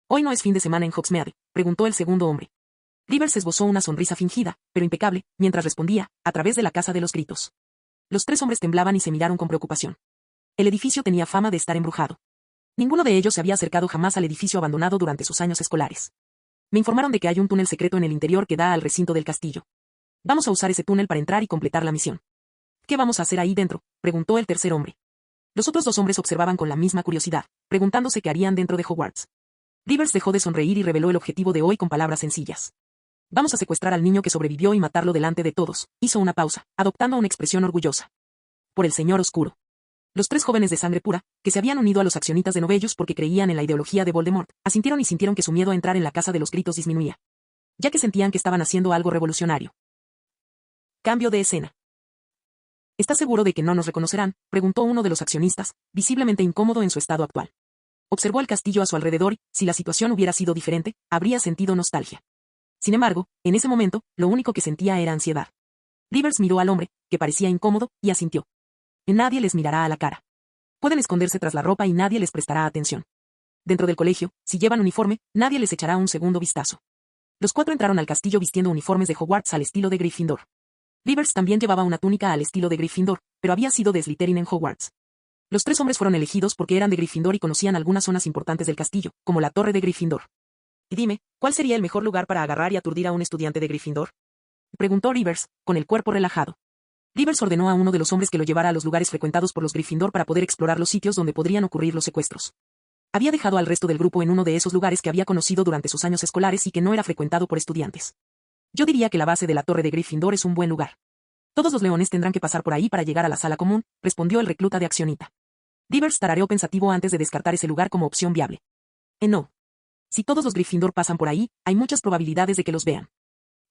Hoy no es fin de semana en Hogsmeade, preguntó el segundo hombre. Rivers esbozó una sonrisa fingida, pero impecable, mientras respondía, a través de la casa de los gritos. Los tres hombres temblaban y se miraron con preocupación. El edificio tenía fama de estar embrujado. Ninguno de ellos se había acercado jamás al edificio abandonado durante sus años escolares. Me informaron de que hay un túnel secreto en el interior que da al recinto del castillo. Vamos a usar ese túnel para entrar y completar la misión. ¿Qué vamos a hacer ahí dentro?, preguntó el tercer hombre. Los otros dos hombres observaban con la misma curiosidad, preguntándose qué harían dentro de Hogwarts. Rivers dejó de sonreír y reveló el objetivo de hoy con palabras sencillas. Vamos a secuestrar al niño que sobrevivió y matarlo delante de todos. Hizo una pausa, adoptando una expresión orgullosa. Por el Señor Oscuro. Los tres jóvenes de sangre pura, que se habían unido a los accionitas de Novellus porque creían en la ideología de Voldemort, asintieron y sintieron que su miedo a entrar en la casa de los gritos disminuía. Ya que sentían que estaban haciendo algo revolucionario. Cambio de escena. ¿Estás seguro de que no nos reconocerán?, preguntó uno de los accionistas, visiblemente incómodo en su estado actual. Observó el castillo a su alrededor y, si la situación hubiera sido diferente, habría sentido nostalgia. Sin embargo, en ese momento, lo único que sentía era ansiedad. Rivers miró al hombre, que parecía incómodo, y asintió. Nadie les mirará a la cara. Pueden esconderse tras la ropa y nadie les prestará atención. Dentro del colegio, si llevan uniforme, nadie les echará un segundo vistazo. Los cuatro entraron al castillo vistiendo uniformes de Hogwarts al estilo de Gryffindor. Rivers también llevaba una túnica al estilo de Gryffindor, pero había sido de Slytherin en Hogwarts. Los tres hombres fueron elegidos porque eran de Gryffindor y conocían algunas zonas importantes del castillo, como la torre de Gryffindor. Y dime, ¿cuál sería el mejor lugar para agarrar y aturdir a un estudiante de Gryffindor?, preguntó Rivers, con el cuerpo relajado. Rivers ordenó a uno de los hombres que lo llevara a los lugares frecuentados por los Gryffindor para poder explorar los sitios donde podrían ocurrir los secuestros. Había dejado al resto del grupo en uno de esos lugares que había conocido durante sus años escolares y que no era frecuentado por estudiantes. Yo diría que la base de la torre de Gryffindor es un buen lugar. Todos los leones tendrán que pasar por ahí para llegar a la sala común, respondió el recluta de accionita. Rivers tarareó pensativo antes de descartar ese lugar como opción viable. No. Si todos los Gryffindor pasan por ahí, hay muchas probabilidades de que los vean.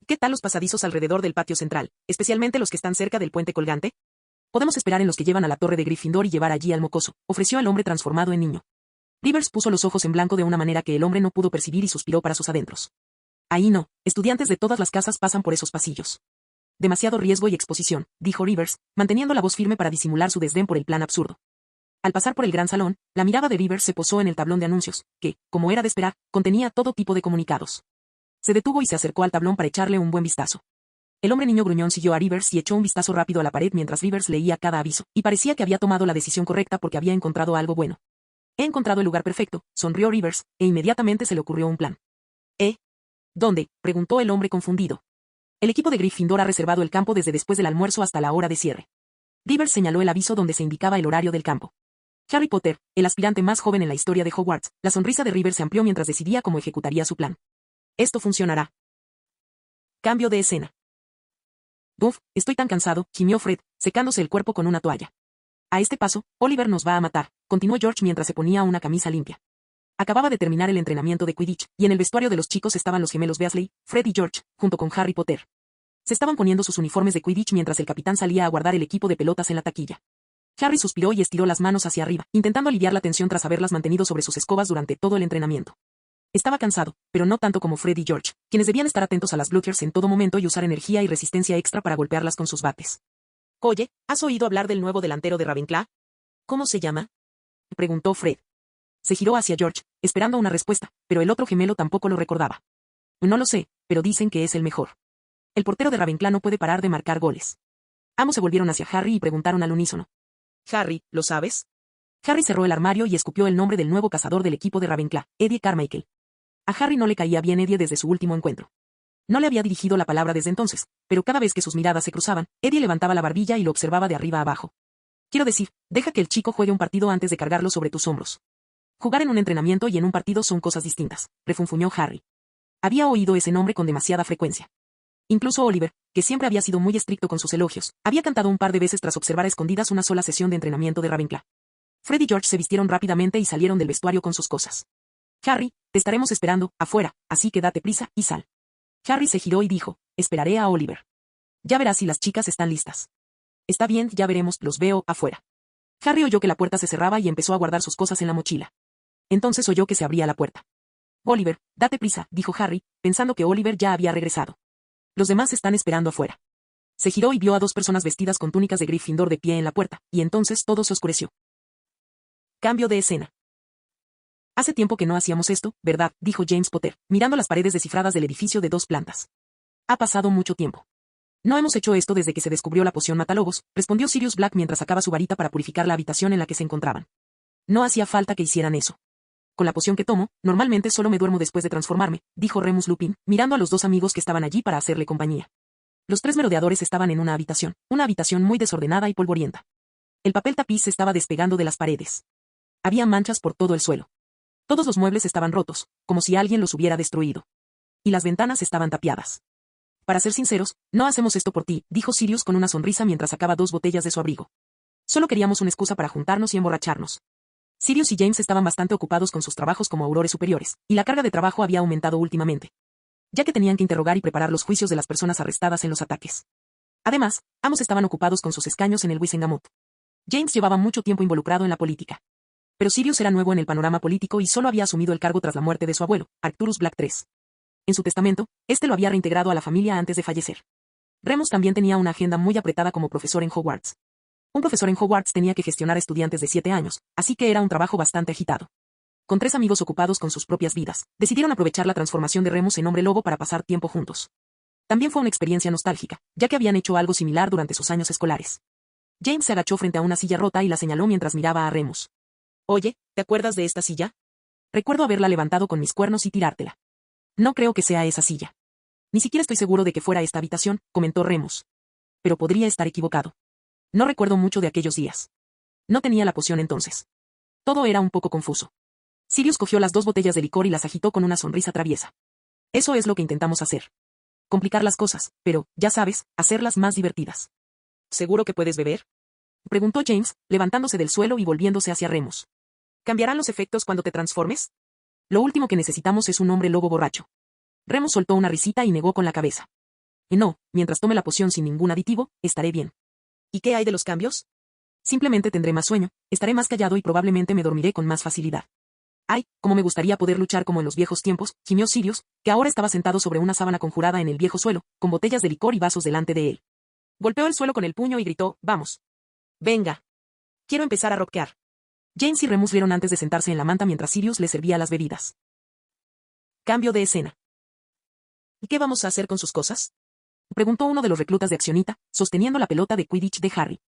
¿Qué tal los pasadizos alrededor del patio central, especialmente los que están cerca del puente colgante? Podemos esperar en los que llevan a la torre de Gryffindor y llevar allí al mocoso, ofreció el hombre transformado en niño. Rivers puso los ojos en blanco de una manera que el hombre no pudo percibir y suspiró para sus adentros. Ahí no, estudiantes de todas las casas pasan por esos pasillos. demasiado riesgo y exposición, dijo Rivers, manteniendo la voz firme para disimular su desdén por el plan absurdo. Al pasar por el gran salón, la mirada de Rivers se posó en el tablón de anuncios, que, como era de esperar, contenía todo tipo de comunicados. Se detuvo y se acercó al tablón para echarle un buen vistazo. El hombre niño gruñón siguió a Rivers y echó un vistazo rápido a la pared mientras Rivers leía cada aviso, y parecía que había tomado la decisión correcta porque había encontrado algo bueno. He encontrado el lugar perfecto, sonrió Rivers, e inmediatamente se le ocurrió un plan. ¿Eh? ¿Dónde?, preguntó el hombre confundido. El equipo de Gryffindor ha reservado el campo desde después del almuerzo hasta la hora de cierre. Rivers señaló el aviso donde se indicaba el horario del campo. Harry Potter, el aspirante más joven en la historia de Hogwarts, la sonrisa de Rivers se amplió mientras decidía cómo ejecutaría su plan. Esto funcionará. Cambio de escena. Buf, estoy tan cansado, gimió Fred, secándose el cuerpo con una toalla. A este paso, Oliver nos va a matar, continuó George mientras se ponía una camisa limpia. Acababa de terminar el entrenamiento de Quidditch, y en el vestuario de los chicos estaban los gemelos Weasley, Fred y George, junto con Harry Potter. Se estaban poniendo sus uniformes de Quidditch mientras el capitán salía a guardar el equipo de pelotas en la taquilla. Harry suspiró y estiró las manos hacia arriba, intentando aliviar la tensión tras haberlas mantenido sobre sus escobas durante todo el entrenamiento. Estaba cansado, pero no tanto como Fred y George, quienes debían estar atentos a las blockers en todo momento y usar energía y resistencia extra para golpearlas con sus bates. Oye, ¿has oído hablar del nuevo delantero de Ravenclaw? ¿Cómo se llama?, preguntó Fred. Se giró hacia George, esperando una respuesta, pero el otro gemelo tampoco lo recordaba. No lo sé, pero dicen que es el mejor. El portero de Ravenclaw no puede parar de marcar goles. Ambos se volvieron hacia Harry y preguntaron al unísono. Harry, ¿lo sabes? Harry cerró el armario y escupió el nombre del nuevo cazador del equipo de Ravenclaw, Eddie Carmichael. A Harry no le caía bien Eddie desde su último encuentro. No le había dirigido la palabra desde entonces, pero cada vez que sus miradas se cruzaban, Eddie levantaba la barbilla y lo observaba de arriba a abajo. Quiero decir, deja que el chico juegue un partido antes de cargarlo sobre tus hombros. Jugar en un entrenamiento y en un partido son cosas distintas, refunfuñó Harry. Había oído ese nombre con demasiada frecuencia. Incluso Oliver, que siempre había sido muy estricto con sus elogios, había cantado un par de veces tras observar a escondidas una sola sesión de entrenamiento de Ravenclaw. Fred y George se vistieron rápidamente y salieron del vestuario con sus cosas. Harry, te estaremos esperando, afuera, así que date prisa y sal. Harry se giró y dijo, esperaré a Oliver. Ya verás si las chicas están listas. Está bien, ya veremos, los veo, afuera. Harry oyó que la puerta se cerraba y empezó a guardar sus cosas en la mochila. Entonces oyó que se abría la puerta. Oliver, date prisa, dijo Harry, pensando que Oliver ya había regresado. Los demás están esperando afuera. Se giró y vio a dos personas vestidas con túnicas de Gryffindor de pie en la puerta, y entonces todo se oscureció. Cambio de escena. Hace tiempo que no hacíamos esto, ¿verdad?, dijo James Potter, mirando las paredes descifradas del edificio de 2 plantas. Ha pasado mucho tiempo. No hemos hecho esto desde que se descubrió la poción matalobos, respondió Sirius Black mientras sacaba su varita para purificar la habitación en la que se encontraban. No hacía falta que hicieran eso. Con la poción que tomo, normalmente solo me duermo después de transformarme, dijo Remus Lupin, mirando a los 2 amigos que estaban allí para hacerle compañía. Los 3 merodeadores estaban en una habitación muy desordenada y polvorienta. El papel tapiz se estaba despegando de las paredes. Había manchas por todo el suelo. Todos los muebles estaban rotos, como si alguien los hubiera destruido. Y las ventanas estaban tapiadas. Para ser sinceros, no hacemos esto por ti, dijo Sirius con una sonrisa mientras sacaba 2 botellas de su abrigo. Solo queríamos una excusa para juntarnos y emborracharnos. Sirius y James estaban bastante ocupados con sus trabajos como aurores superiores, y la carga de trabajo había aumentado últimamente, ya que tenían que interrogar y preparar los juicios de las personas arrestadas en los ataques. Además, ambos estaban ocupados con sus escaños en el Wisengamot. James llevaba mucho tiempo involucrado en la política. Pero Sirius era nuevo en el panorama político y solo había asumido el cargo tras la muerte de su abuelo, Arcturus Black III. En su testamento, este lo había reintegrado a la familia antes de fallecer. Remus también tenía una agenda muy apretada como profesor en Hogwarts. Un profesor en Hogwarts tenía que gestionar estudiantes de 7 años, así que era un trabajo bastante agitado. Con 3 amigos ocupados con sus propias vidas, decidieron aprovechar la transformación de Remus en hombre lobo para pasar tiempo juntos. También fue una experiencia nostálgica, ya que habían hecho algo similar durante sus años escolares. James se agachó frente a una silla rota y la señaló mientras miraba a Remus. Oye, ¿te acuerdas de esta silla? Recuerdo haberla levantado con mis cuernos y tirártela. No creo que sea esa silla. Ni siquiera estoy seguro de que fuera esta habitación, comentó Remus. Pero podría estar equivocado. No recuerdo mucho de aquellos días. No tenía la poción entonces. Todo era un poco confuso. Sirius cogió las 2 botellas de licor y las agitó con una sonrisa traviesa. Eso es lo que intentamos hacer. Complicar las cosas, pero, ya sabes, hacerlas más divertidas. ¿Seguro que puedes beber?, preguntó James, levantándose del suelo y volviéndose hacia Remus. ¿Cambiarán los efectos cuando te transformes? Lo último que necesitamos es un hombre lobo borracho. Remus soltó una risita y negó con la cabeza. Y no, mientras tome la poción sin ningún aditivo, estaré bien. ¿Y qué hay de los cambios? Simplemente tendré más sueño, estaré más callado y probablemente me dormiré con más facilidad. Ay, cómo me gustaría poder luchar como en los viejos tiempos, gimió Sirius, que ahora estaba sentado sobre una sábana conjurada en el viejo suelo, con botellas de licor y vasos delante de él. Golpeó el suelo con el puño y gritó, vamos. Venga. Quiero empezar a rockear. James y Remus rieron antes de sentarse en la manta mientras Sirius les servía las bebidas. Cambio de escena. ¿Y qué vamos a hacer con sus cosas? Preguntó uno de los reclutas de Accionita, sosteniendo la pelota de Quidditch de Harry.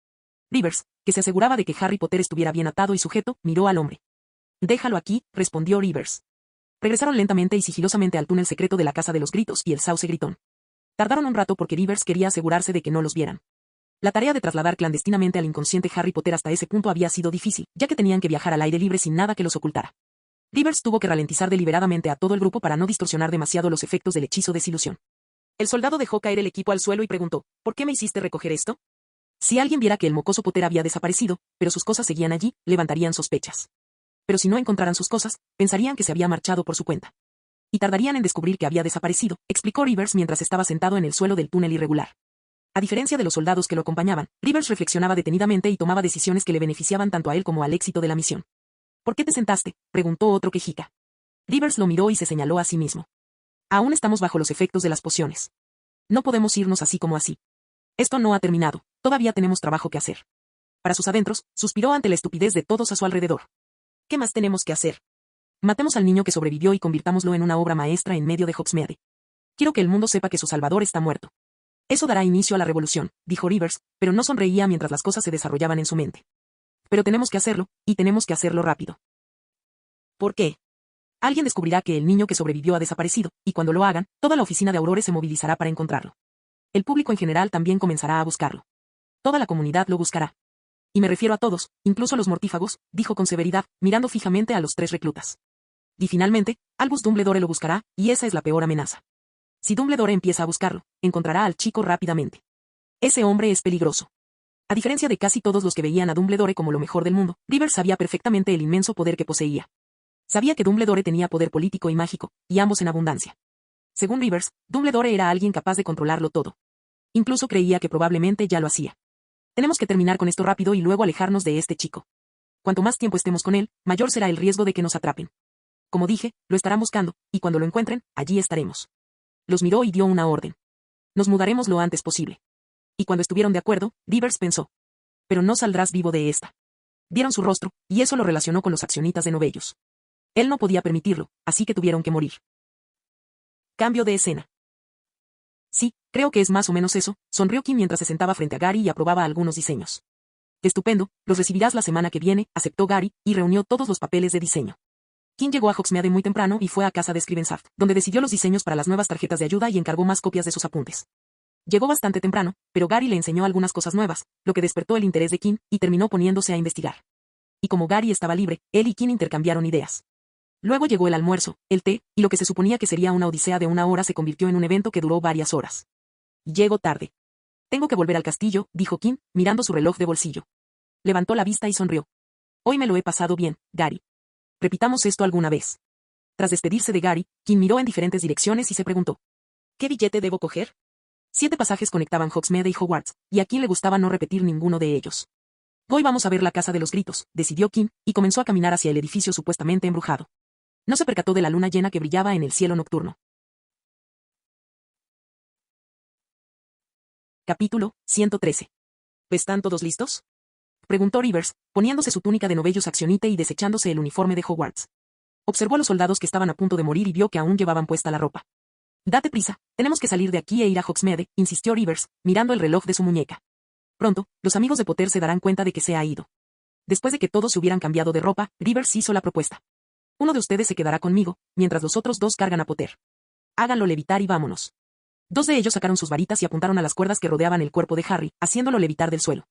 Rivers, que se aseguraba de que Harry Potter estuviera bien atado y sujeto, miró al hombre. Déjalo aquí, respondió Rivers. Regresaron lentamente y sigilosamente al túnel secreto de la Casa de los Gritos y el Sauce Gritón. Tardaron un rato porque Rivers quería asegurarse de que no los vieran. La tarea de trasladar clandestinamente al inconsciente Harry Potter hasta ese punto había sido difícil, ya que tenían que viajar al aire libre sin nada que los ocultara. Rivers tuvo que ralentizar deliberadamente a todo el grupo para no distorsionar demasiado los efectos del hechizo de desilusión. El soldado dejó caer el equipo al suelo y preguntó, ¿por qué me hiciste recoger esto? Si alguien viera que el mocoso Potter había desaparecido, pero sus cosas seguían allí, levantarían sospechas. Pero si no encontraran sus cosas, pensarían que se había marchado por su cuenta. Y tardarían en descubrir que había desaparecido, explicó Rivers mientras estaba sentado en el suelo del túnel irregular. A diferencia de los soldados que lo acompañaban, Rivers reflexionaba detenidamente y tomaba decisiones que le beneficiaban tanto a él como al éxito de la misión. ¿Por qué te sentaste?, preguntó otro quejica. Rivers lo miró y se señaló a sí mismo. Aún estamos bajo los efectos de las pociones. No podemos irnos así como así. Esto no ha terminado, todavía tenemos trabajo que hacer. Para sus adentros, suspiró ante la estupidez de todos a su alrededor. ¿Qué más tenemos que hacer? Matemos al niño que sobrevivió y convirtámoslo en una obra maestra en medio de Hogsmeade. Quiero que el mundo sepa que su salvador está muerto. Eso dará inicio a la revolución, dijo Rivers, pero no sonreía mientras las cosas se desarrollaban en su mente. Pero tenemos que hacerlo, y tenemos que hacerlo rápido. ¿Por qué? Alguien descubrirá que el niño que sobrevivió ha desaparecido, y cuando lo hagan, toda la oficina de Aurore se movilizará para encontrarlo. El público en general también comenzará a buscarlo. Toda la comunidad lo buscará. Y me refiero a todos, incluso a los mortífagos, dijo con severidad, mirando fijamente a los tres reclutas. Y finalmente, Albus Dumbledore lo buscará, y esa es la peor amenaza. Si Dumbledore empieza a buscarlo, encontrará al chico rápidamente. Ese hombre es peligroso. A diferencia de casi todos los que veían a Dumbledore como lo mejor del mundo, Rivers sabía perfectamente el inmenso poder que poseía. Sabía que Dumbledore tenía poder político y mágico, y ambos en abundancia. Según Rivers, Dumbledore era alguien capaz de controlarlo todo. Incluso creía que probablemente ya lo hacía. Tenemos que terminar con esto rápido y luego alejarnos de este chico. Cuanto más tiempo estemos con él, mayor será el riesgo de que nos atrapen. Como dije, lo estarán buscando, y cuando lo encuentren, allí estaremos. Los miró y dio una orden. Nos mudaremos lo antes posible. Y cuando estuvieron de acuerdo, Rivers pensó. Pero no saldrás vivo de esta. Vieron su rostro, y eso lo relacionó con los accionitas de Novellos. Él no podía permitirlo, así que tuvieron que morir. Cambio de escena. Sí, creo que es más o menos eso, sonrió Kim mientras se sentaba frente a Gary y aprobaba algunos diseños. Estupendo, los recibirás la semana que viene, aceptó Gary, y reunió todos los papeles de diseño. Kim llegó a Hogsmeade muy temprano y fue a casa de Scrivensaft, donde decidió los diseños para las nuevas tarjetas de ayuda y encargó más copias de sus apuntes. Llegó bastante temprano, pero Gary le enseñó algunas cosas nuevas, lo que despertó el interés de Kim, y terminó poniéndose a investigar. Y como Gary estaba libre, él y Kim intercambiaron ideas. Luego llegó el almuerzo, el té, y lo que se suponía que sería una odisea de una hora se convirtió en un evento que duró varias horas. Llego tarde. Tengo que volver al castillo, dijo Kim, mirando su reloj de bolsillo. Levantó la vista y sonrió. Hoy me lo he pasado bien, Gary. Repitamos esto alguna vez. Tras despedirse de Gary, Kim miró en diferentes direcciones y se preguntó. ¿Qué billete debo coger? 7 pasajes conectaban Hogsmeade y Hogwarts, y a Kim le gustaba no repetir ninguno de ellos. Hoy vamos a ver la Casa de los Gritos, decidió Kim, y comenzó a caminar hacia el edificio supuestamente embrujado. No se percató de la luna llena que brillaba en el cielo nocturno. Capítulo 113. ¿Están todos listos? Preguntó Rivers, poniéndose su túnica de Novellos Accionite y desechándose el uniforme de Hogwarts. Observó a los soldados que estaban a punto de morir y vio que aún llevaban puesta la ropa. Date prisa, tenemos que salir de aquí e ir a Hogsmeade, insistió Rivers, mirando el reloj de su muñeca. Pronto, los amigos de Potter se darán cuenta de que se ha ido. Después de que todos se hubieran cambiado de ropa, Rivers hizo la propuesta. Uno de ustedes se quedará conmigo, mientras los otros 2 cargan a Potter. Háganlo levitar y vámonos. 2 de ellos sacaron sus varitas y apuntaron a las cuerdas que rodeaban el cuerpo de Harry, haciéndolo levitar del suelo.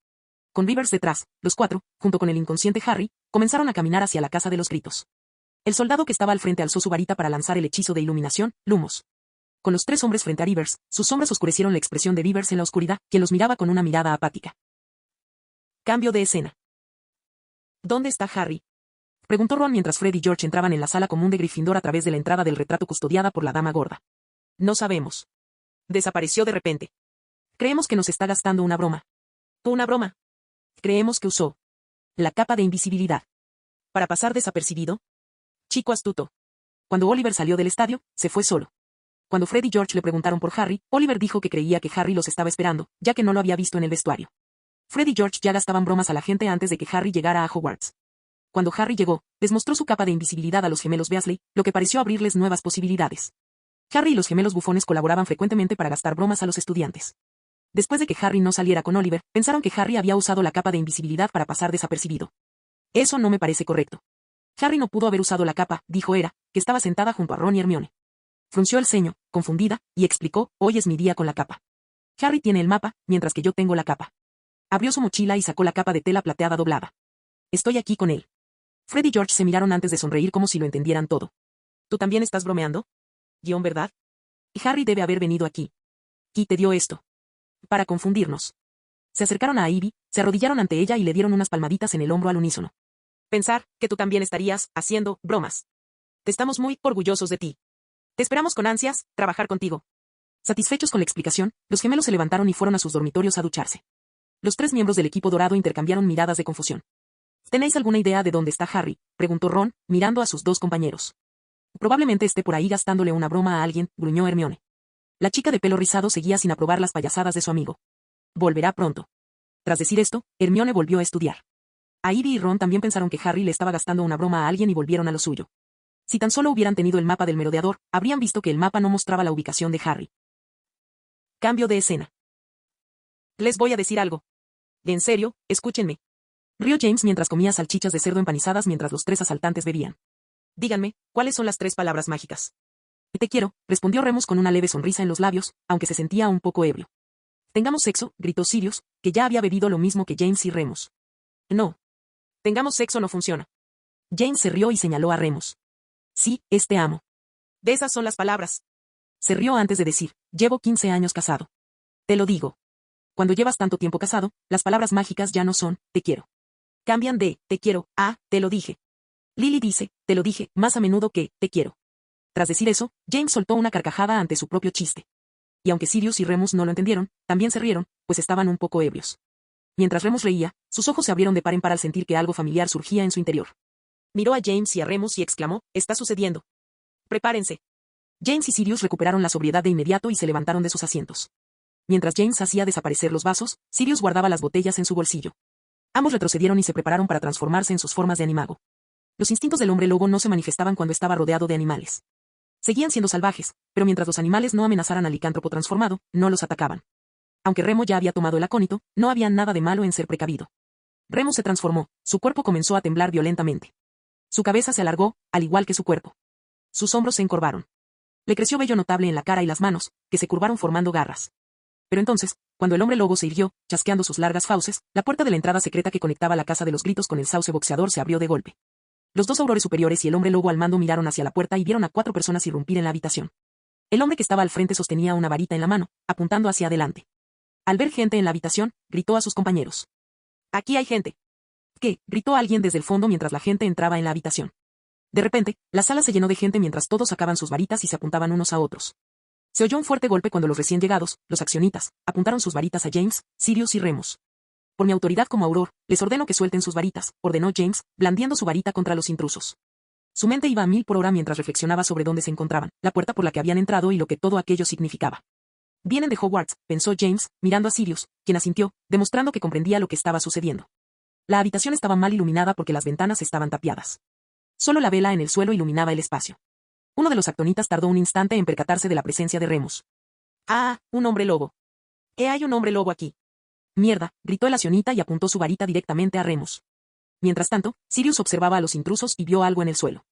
Con Rivers detrás, los 4, junto con el inconsciente Harry, comenzaron a caminar hacia la Casa de los Gritos. El soldado que estaba al frente alzó su varita para lanzar el hechizo de iluminación, Lumos. Con los 3 hombres frente a Rivers, sus sombras oscurecieron la expresión de Rivers en la oscuridad, quien los miraba con una mirada apática. Cambio de escena. ¿Dónde está Harry?, preguntó Ron mientras Fred y George entraban en la sala común de Gryffindor a través de la entrada del retrato custodiada por la dama gorda. No sabemos. Desapareció de repente. Creemos que nos está gastando una broma. ¿Una broma? Creemos que usó la capa de invisibilidad para pasar desapercibido. Chico astuto. Cuando Oliver salió del estadio, se fue solo. Cuando Fred y George le preguntaron por Harry, Oliver dijo que creía que Harry los estaba esperando, ya que no lo había visto en el vestuario. Fred y George ya gastaban bromas a la gente antes de que Harry llegara a Hogwarts. Cuando Harry llegó, les mostró su capa de invisibilidad a los gemelos Weasley, lo que pareció abrirles nuevas posibilidades. Harry y los gemelos bufones colaboraban frecuentemente para gastar bromas a los estudiantes. Después de que Harry no saliera con Oliver, pensaron que Harry había usado la capa de invisibilidad para pasar desapercibido. Eso no me parece correcto. Harry no pudo haber usado la capa, dijo Era, que estaba sentada junto a Ron y Hermione. Frunció el ceño, confundida, y explicó, hoy es mi día con la capa. Harry tiene el mapa, mientras que yo tengo la capa. Abrió su mochila y sacó la capa de tela plateada doblada. Estoy aquí con él. Fred y George se miraron antes de sonreír como si lo entendieran todo. ¿Tú también estás bromeando? ¿Verdad? Y Harry debe haber venido aquí. ¿Qui te dio esto? Para confundirnos. Se acercaron a Ivy, se arrodillaron ante ella y le dieron unas palmaditas en el hombro al unísono. Pensar que tú también estarías haciendo bromas. Te estamos muy orgullosos de ti. Te esperamos con ansias, trabajar contigo. Satisfechos con la explicación, los gemelos se levantaron y fueron a sus dormitorios a ducharse. Los 3 miembros del equipo dorado intercambiaron miradas de confusión. ¿Tenéis alguna idea de dónde está Harry?, preguntó Ron, mirando a sus 2 compañeros. Probablemente esté por ahí gastándole una broma a alguien, gruñó Hermione. La chica de pelo rizado seguía sin aprobar las payasadas de su amigo. Volverá pronto. Tras decir esto, Hermione volvió a estudiar. A Ivy y Ron también pensaron que Harry le estaba gastando una broma a alguien y volvieron a lo suyo. Si tan solo hubieran tenido el mapa del merodeador, habrían visto que el mapa no mostraba la ubicación de Harry. Cambio de escena. Les voy a decir algo. En serio, escúchenme. Rió James mientras comía salchichas de cerdo empanizadas mientras los 3 asaltantes bebían. Díganme, ¿cuáles son las 3 palabras mágicas? Te quiero, respondió Remus con una leve sonrisa en los labios, aunque se sentía un poco ebrio. Tengamos sexo, gritó Sirius, que ya había bebido lo mismo que James y Remus. No. Tengamos sexo no funciona. James se rió y señaló a Remus. Sí, te amo. De esas son las palabras. Se rió antes de decir, llevo 15 años casado. Te lo digo. Cuando llevas tanto tiempo casado, las palabras mágicas ya no son, te quiero. Cambian de, te quiero, a, te lo dije. Lily dice, te lo dije, más a menudo que, te quiero. Tras decir eso, James soltó una carcajada ante su propio chiste. Y aunque Sirius y Remus no lo entendieron, también se rieron, pues estaban un poco ebrios. Mientras Remus reía, sus ojos se abrieron de par en par al sentir que algo familiar surgía en su interior. Miró a James y a Remus y exclamó, está sucediendo. Prepárense. James y Sirius recuperaron la sobriedad de inmediato y se levantaron de sus asientos. Mientras James hacía desaparecer los vasos, Sirius guardaba las botellas en su bolsillo. Ambos retrocedieron y se prepararon para transformarse en sus formas de animago. Los instintos del hombre lobo no se manifestaban cuando estaba rodeado de animales. Seguían siendo salvajes, pero mientras los animales no amenazaran al licántropo transformado, no los atacaban. Aunque Remo ya había tomado el acónito, no había nada de malo en ser precavido. Remo se transformó, su cuerpo comenzó a temblar violentamente. Su cabeza se alargó, al igual que su cuerpo. Sus hombros se encorvaron. Le creció vello notable en la cara y las manos, que se curvaron formando garras. Pero entonces, cuando el hombre lobo se irguió, chasqueando sus largas fauces, la puerta de la entrada secreta que conectaba la casa de los gritos con el sauce boxeador se abrió de golpe. Los 2 aurores superiores y el hombre lobo al mando miraron hacia la puerta y vieron a 4 personas irrumpir en la habitación. El hombre que estaba al frente sostenía una varita en la mano, apuntando hacia adelante. Al ver gente en la habitación, gritó a sus compañeros. «Aquí hay gente». «¿Qué?», gritó alguien desde el fondo mientras la gente entraba en la habitación. De repente, la sala se llenó de gente mientras todos sacaban sus varitas y se apuntaban unos a otros. Se oyó un fuerte golpe cuando los recién llegados, los accionitas, apuntaron sus varitas a James, Sirius y Remus. «Por mi autoridad como auror, les ordeno que suelten sus varitas», ordenó James, blandiendo su varita contra los intrusos. Su mente iba a 1000 por hora mientras reflexionaba sobre dónde se encontraban, la puerta por la que habían entrado y lo que todo aquello significaba. Vienen de Hogwarts, pensó James, mirando a Sirius, quien asintió, demostrando que comprendía lo que estaba sucediendo. La habitación estaba mal iluminada porque las ventanas estaban tapiadas. Solo la vela en el suelo iluminaba el espacio. Uno de los actonitas tardó un instante en percatarse de la presencia de Remus. «Ah, un hombre lobo. Hay un hombre lobo aquí». «Mierda», gritó el accionita y apuntó su varita directamente a Remus. Mientras tanto, Sirius observaba a los intrusos y vio algo en el suelo.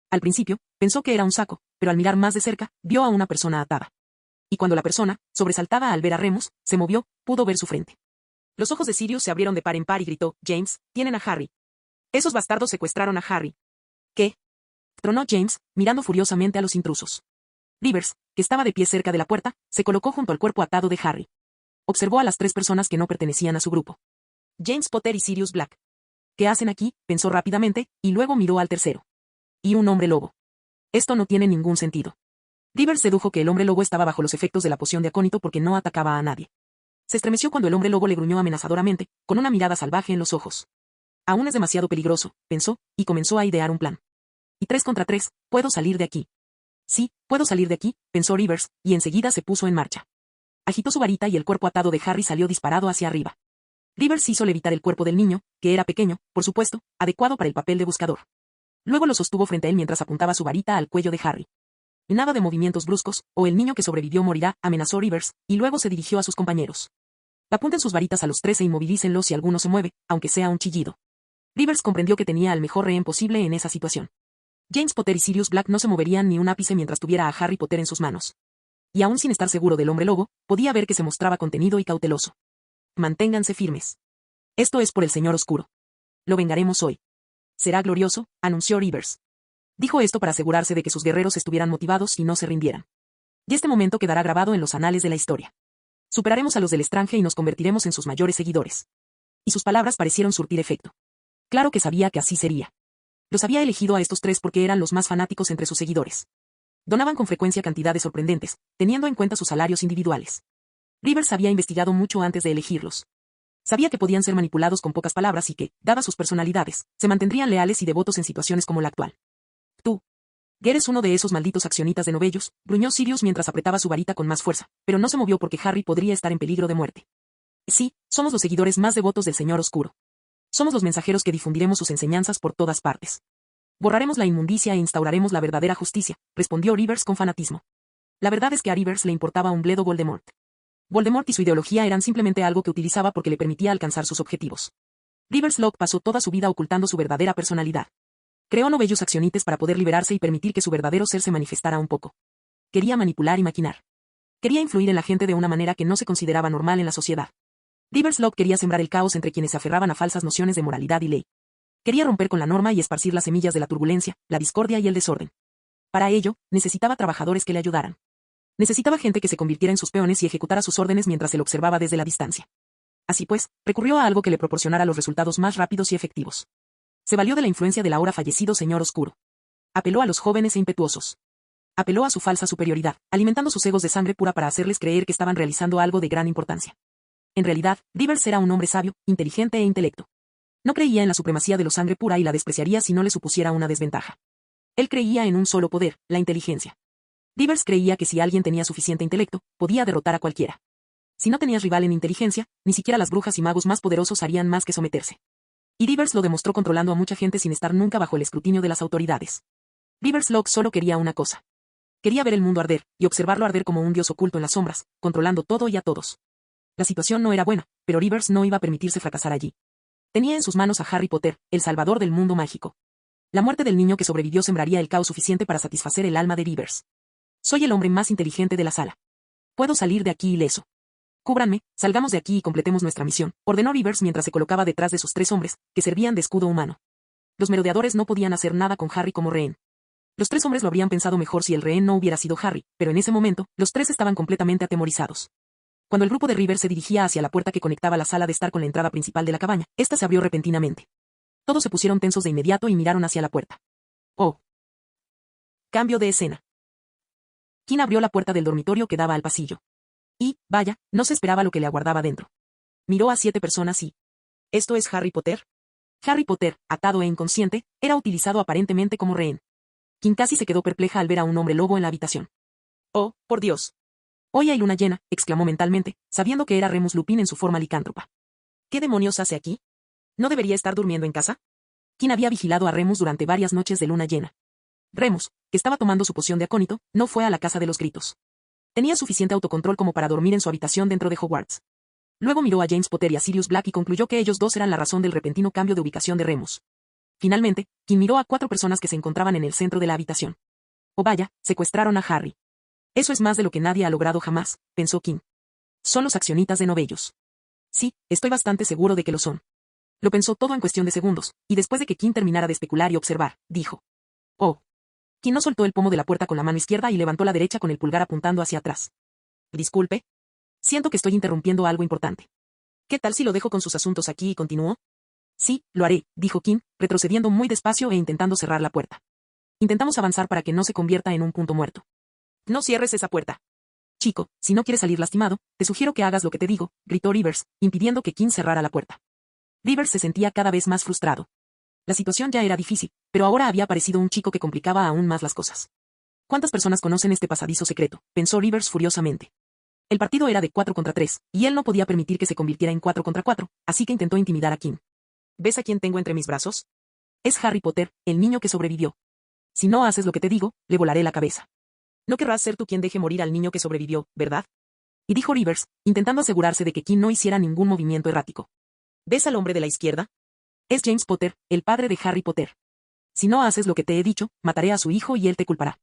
Al principio, pensó que era un saco, pero al mirar más de cerca, vio a una persona atada. Y cuando la persona, sobresaltada al ver a Remus, se movió, pudo ver su frente. Los ojos de Sirius se abrieron de par en par y gritó, «James, tienen a Harry. Esos bastardos secuestraron a Harry». «¿Qué?», tronó James, mirando furiosamente a los intrusos. Rivers, que estaba de pie cerca de la puerta, se colocó junto al cuerpo atado de Harry. Observó a las 3 personas que no pertenecían a su grupo. James Potter y Sirius Black. «¿Qué hacen aquí?», pensó rápidamente, y luego miró al tercero. «Y un hombre lobo. Esto no tiene ningún sentido». Rivers dedujo que el hombre lobo estaba bajo los efectos de la poción de acónito porque no atacaba a nadie. Se estremeció cuando el hombre lobo le gruñó amenazadoramente, con una mirada salvaje en los ojos. «Aún es demasiado peligroso», pensó, y comenzó a idear un plan. «Y 3 contra 3, puedo salir de aquí». Sí, puedo salir de aquí, pensó Rivers, y enseguida se puso en marcha. Agitó su varita y el cuerpo atado de Harry salió disparado hacia arriba. Rivers hizo levitar el cuerpo del niño, que era pequeño, por supuesto, adecuado para el papel de buscador. Luego lo sostuvo frente a él mientras apuntaba su varita al cuello de Harry. Nada de movimientos bruscos, o el niño que sobrevivió morirá, amenazó Rivers, y luego se dirigió a sus compañeros. Apunten sus varitas a los tres e inmovilícenlos si alguno se mueve, aunque sea un chillido. Rivers comprendió que tenía al mejor rehén posible en esa situación. James Potter y Sirius Black no se moverían ni un ápice mientras tuviera a Harry Potter en sus manos. Y aún sin estar seguro del hombre lobo, podía ver que se mostraba contenido y cauteloso. Manténganse firmes. Esto es por el Señor Oscuro. Lo vengaremos hoy. Será glorioso, anunció Rivers. Dijo esto para asegurarse de que sus guerreros estuvieran motivados y no se rindieran. Y este momento quedará grabado en los anales de la historia. Superaremos a los del Estrange y nos convertiremos en sus mayores seguidores. Y sus palabras parecieron surtir efecto. Claro que sabía que así sería. Los había elegido a estos tres porque eran los más fanáticos entre sus seguidores. Donaban con frecuencia cantidades sorprendentes, teniendo en cuenta sus salarios individuales. Rivers había investigado mucho antes de elegirlos. Sabía que podían ser manipulados con pocas palabras y que, dadas sus personalidades, se mantendrían leales y devotos en situaciones como la actual. Tú. Eres uno de esos malditos accionitas de novellos, gruñó Sirius mientras apretaba su varita con más fuerza, pero no se movió porque Harry podría estar en peligro de muerte. Sí, somos los seguidores más devotos del Señor Oscuro. Somos los mensajeros que difundiremos sus enseñanzas por todas partes. Borraremos la inmundicia e instauraremos la verdadera justicia, respondió Rivers con fanatismo. La verdad es que a Rivers le importaba un bledo Voldemort. Voldemort y su ideología eran simplemente algo que utilizaba porque le permitía alcanzar sus objetivos. Rivers Locke pasó toda su vida ocultando su verdadera personalidad. Creó novellos accionites para poder liberarse y permitir que su verdadero ser se manifestara un poco. Quería manipular y maquinar. Quería influir en la gente de una manera que no se consideraba normal en la sociedad. Rivers Locke quería sembrar el caos entre quienes se aferraban a falsas nociones de moralidad y ley. Quería romper con la norma y esparcir las semillas de la turbulencia, la discordia y el desorden. Para ello, necesitaba trabajadores que le ayudaran. Necesitaba gente que se convirtiera en sus peones y ejecutara sus órdenes mientras él observaba desde la distancia. Así pues, recurrió a algo que le proporcionara los resultados más rápidos y efectivos. Se valió de la influencia del ahora fallecido Señor Oscuro. Apeló a los jóvenes e impetuosos. Apeló a su falsa superioridad, alimentando sus egos de sangre pura para hacerles creer que estaban realizando algo de gran importancia. En realidad, Rivers era un hombre sabio, inteligente e intelecto. No creía en la supremacía de la sangre pura y la despreciaría si no le supusiera una desventaja. Él creía en un solo poder, la inteligencia. Rivers creía que si alguien tenía suficiente intelecto, podía derrotar a cualquiera. Si no tenías rival en inteligencia, ni siquiera las brujas y magos más poderosos harían más que someterse. Y Rivers lo demostró controlando a mucha gente sin estar nunca bajo el escrutinio de las autoridades. Rivers Locke solo quería una cosa. Quería ver el mundo arder, y observarlo arder como un dios oculto en las sombras, controlando todo y a todos. La situación no era buena, pero Rivers no iba a permitirse fracasar allí. Tenía en sus manos a Harry Potter, el salvador del mundo mágico. La muerte del niño que sobrevivió sembraría el caos suficiente para satisfacer el alma de Rivers. Soy el hombre más inteligente de la sala. Puedo salir de aquí ileso. Cúbranme, salgamos de aquí y completemos nuestra misión, ordenó Rivers mientras se colocaba detrás de sus tres hombres, que servían de escudo humano. Los merodeadores no podían hacer nada con Harry como rehén. Los tres hombres lo habrían pensado mejor si el rehén no hubiera sido Harry, pero en ese momento, los tres estaban completamente atemorizados. Cuando el grupo de Rivers se dirigía hacia la puerta que conectaba la sala de estar con la entrada principal de la cabaña, esta se abrió repentinamente. Todos se pusieron tensos de inmediato y miraron hacia la puerta. ¡Oh! Cambio de escena. Quinn abrió la puerta del dormitorio que daba al pasillo. Y, vaya, no se esperaba lo que le aguardaba dentro. Miró a 7 personas y... ¿Esto es Harry Potter? Harry Potter, atado e inconsciente, era utilizado aparentemente como rehén. Quinn casi se quedó perpleja al ver a un hombre lobo en la habitación. ¡Oh, por Dios! Hoy hay luna llena, exclamó mentalmente, sabiendo que era Remus Lupin en su forma licántropa. ¿Qué demonios hace aquí? ¿No debería estar durmiendo en casa? Quinn había vigilado a Remus durante varias noches de luna llena. Remus, que estaba tomando su poción de acónito, no fue a la casa de los gritos. Tenía suficiente autocontrol como para dormir en su habitación dentro de Hogwarts. Luego miró a James Potter y a Sirius Black y concluyó que ellos dos eran la razón del repentino cambio de ubicación de Remus. Finalmente, Quinn miró a 4 personas que se encontraban en el centro de la habitación. Oh vaya, secuestraron a Harry. Eso es más de lo que nadie ha logrado jamás, pensó Quinn. Son los accionitas de novellos. Sí, estoy bastante seguro de que lo son. Lo pensó todo en cuestión de segundos, y después de que Quinn terminara de especular y observar, dijo. Oh. Quinn no soltó el pomo de la puerta con la mano izquierda y levantó la derecha con el pulgar apuntando hacia atrás. Disculpe. Siento que estoy interrumpiendo algo importante. ¿Qué tal si lo dejo con sus asuntos aquí y continúo? Sí, lo haré, dijo Quinn, retrocediendo muy despacio e intentando cerrar la puerta. Intentamos avanzar para que no se convierta en un punto muerto. No cierres esa puerta. Chico, si no quieres salir lastimado, te sugiero que hagas lo que te digo, gritó Rivers, impidiendo que Quinn cerrara la puerta. Rivers se sentía cada vez más frustrado. La situación ya era difícil, pero ahora había aparecido un chico que complicaba aún más las cosas. ¿Cuántas personas conocen este pasadizo secreto?, pensó Rivers furiosamente. El partido era de 4 contra 3, y él no podía permitir que se convirtiera en 4 contra 4, así que intentó intimidar a Kim. ¿Ves a quién tengo entre mis brazos? Es Harry Potter, el niño que sobrevivió. Si no haces lo que te digo, le volaré la cabeza. No querrás ser tú quien deje morir al niño que sobrevivió, ¿verdad? Y dijo Rivers, intentando asegurarse de que Kim no hiciera ningún movimiento errático. ¿Ves al hombre de la izquierda? Es James Potter, el padre de Harry Potter. Si no haces lo que te he dicho, mataré a su hijo y él te culpará.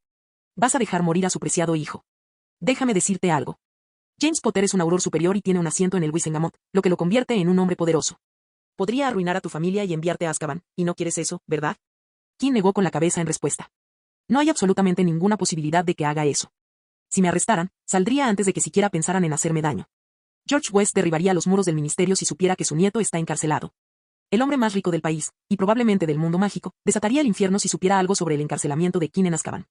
Vas a dejar morir a su preciado hijo. Déjame decirte algo. James Potter es un auror superior y tiene un asiento en el Wisengamot, lo que lo convierte en un hombre poderoso. Podría arruinar a tu familia y enviarte a Azkaban, y no quieres eso, ¿verdad? Kim negó con la cabeza en respuesta. No hay absolutamente ninguna posibilidad de que haga eso. Si me arrestaran, saldría antes de que siquiera pensaran en hacerme daño. George West derribaría los muros del ministerio si supiera que su nieto está encarcelado. El hombre más rico del país, y probablemente del mundo mágico, desataría el infierno si supiera algo sobre el encarcelamiento de Kim en Azkaban.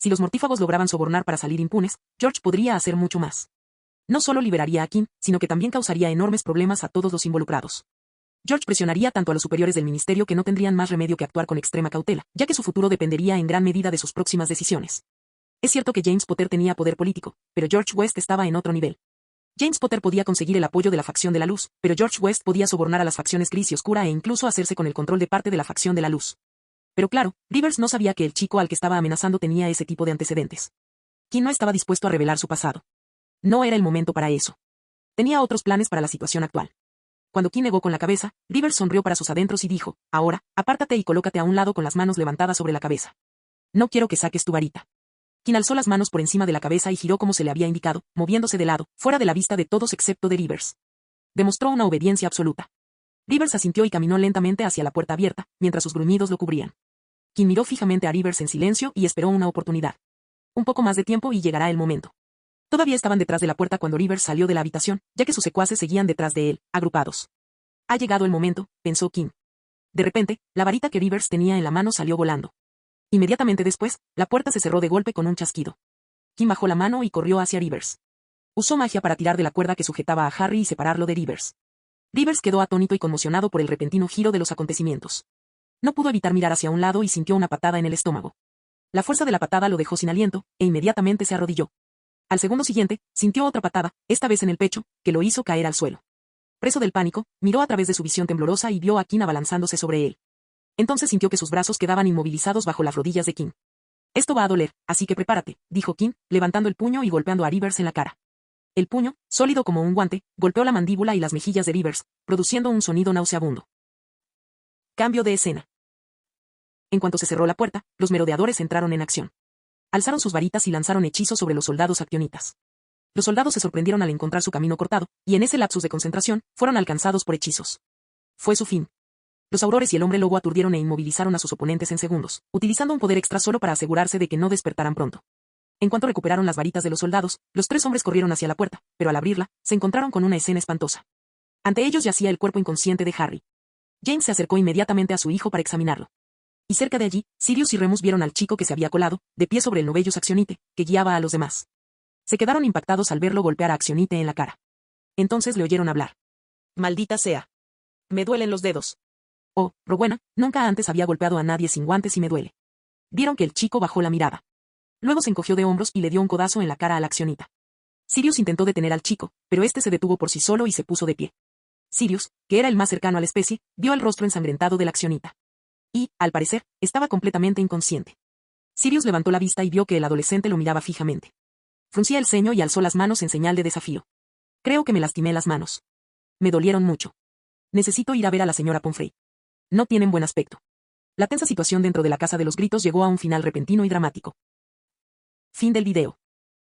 Si los mortífagos lograban sobornar para salir impunes, George podría hacer mucho más. No solo liberaría a Kim, sino que también causaría enormes problemas a todos los involucrados. George presionaría tanto a los superiores del ministerio que no tendrían más remedio que actuar con extrema cautela, ya que su futuro dependería en gran medida de sus próximas decisiones. Es cierto que James Potter tenía poder político, pero George West estaba en otro nivel. James Potter podía conseguir el apoyo de la facción de la luz, pero George West podía sobornar a las facciones gris y oscura e incluso hacerse con el control de parte de la facción de la luz. Pero claro, Rivers no sabía que el chico al que estaba amenazando tenía ese tipo de antecedentes. Kim no estaba dispuesto a revelar su pasado. No era el momento para eso. Tenía otros planes para la situación actual. Cuando Kim negó con la cabeza, Rivers sonrió para sus adentros y dijo, ahora, apártate y colócate a un lado con las manos levantadas sobre la cabeza. No quiero que saques tu varita. Kim alzó las manos por encima de la cabeza y giró como se le había indicado, moviéndose de lado, fuera de la vista de todos excepto de Rivers. Demostró una obediencia absoluta. Rivers asintió y caminó lentamente hacia la puerta abierta, mientras sus gruñidos lo cubrían. Kim miró fijamente a Rivers en silencio y esperó una oportunidad. Un poco más de tiempo y llegará el momento. Todavía estaban detrás de la puerta cuando Rivers salió de la habitación, ya que sus secuaces seguían detrás de él, agrupados. Ha llegado el momento, pensó Kim. De repente, la varita que Rivers tenía en la mano salió volando. Inmediatamente después, la puerta se cerró de golpe con un chasquido. Kim bajó la mano y corrió hacia Rivers. Usó magia para tirar de la cuerda que sujetaba a Harry y separarlo de Rivers. Rivers quedó atónito y conmocionado por el repentino giro de los acontecimientos. No pudo evitar mirar hacia un lado y sintió una patada en el estómago. La fuerza de la patada lo dejó sin aliento, e inmediatamente se arrodilló. Al segundo siguiente, sintió otra patada, esta vez en el pecho, que lo hizo caer al suelo. Preso del pánico, miró a través de su visión temblorosa y vio a Kim abalanzándose sobre él. Entonces sintió que sus brazos quedaban inmovilizados bajo las rodillas de Kim. Esto va a doler, así que prepárate, dijo Kim, levantando el puño y golpeando a Rivers en la cara. El puño, sólido como un guante, golpeó la mandíbula y las mejillas de Rivers, produciendo un sonido nauseabundo. Cambio de escena. En cuanto se cerró la puerta, los merodeadores entraron en acción. Alzaron sus varitas y lanzaron hechizos sobre los soldados actionitas. Los soldados se sorprendieron al encontrar su camino cortado, y en ese lapsus de concentración, fueron alcanzados por hechizos. Fue su fin. Los aurores y el hombre lobo aturdieron e inmovilizaron a sus oponentes en segundos, utilizando un poder extra solo para asegurarse de que no despertaran pronto. En cuanto recuperaron las varitas de los soldados, los tres hombres corrieron hacia la puerta, pero al abrirla, se encontraron con una escena espantosa. Ante ellos yacía el cuerpo inconsciente de Harry. James se acercó inmediatamente a su hijo para examinarlo. Y cerca de allí, Sirius y Remus vieron al chico que se había colado, de pie sobre el Novellus Accionite, que guiaba a los demás. Se quedaron impactados al verlo golpear a Accionite en la cara. Entonces le oyeron hablar. Maldita sea. Me duelen los dedos. Oh, Rowena, nunca antes había golpeado a nadie sin guantes y me duele. Vieron que el chico bajó la mirada. Luego se encogió de hombros y le dio un codazo en la cara a la Accionita. Sirius intentó detener al chico, pero este se detuvo por sí solo y se puso de pie. Sirius, que era el más cercano a la especie, vio el rostro ensangrentado de la Accionita. Y, al parecer, estaba completamente inconsciente. Sirius levantó la vista y vio que el adolescente lo miraba fijamente. Fruncía el ceño y alzó las manos en señal de desafío. Creo que me lastimé las manos. Me dolieron mucho. Necesito ir a ver a la señora Pomfrey. No tienen buen aspecto. La tensa situación dentro de la Casa de los Gritos llegó a un final repentino y dramático. Fin del video.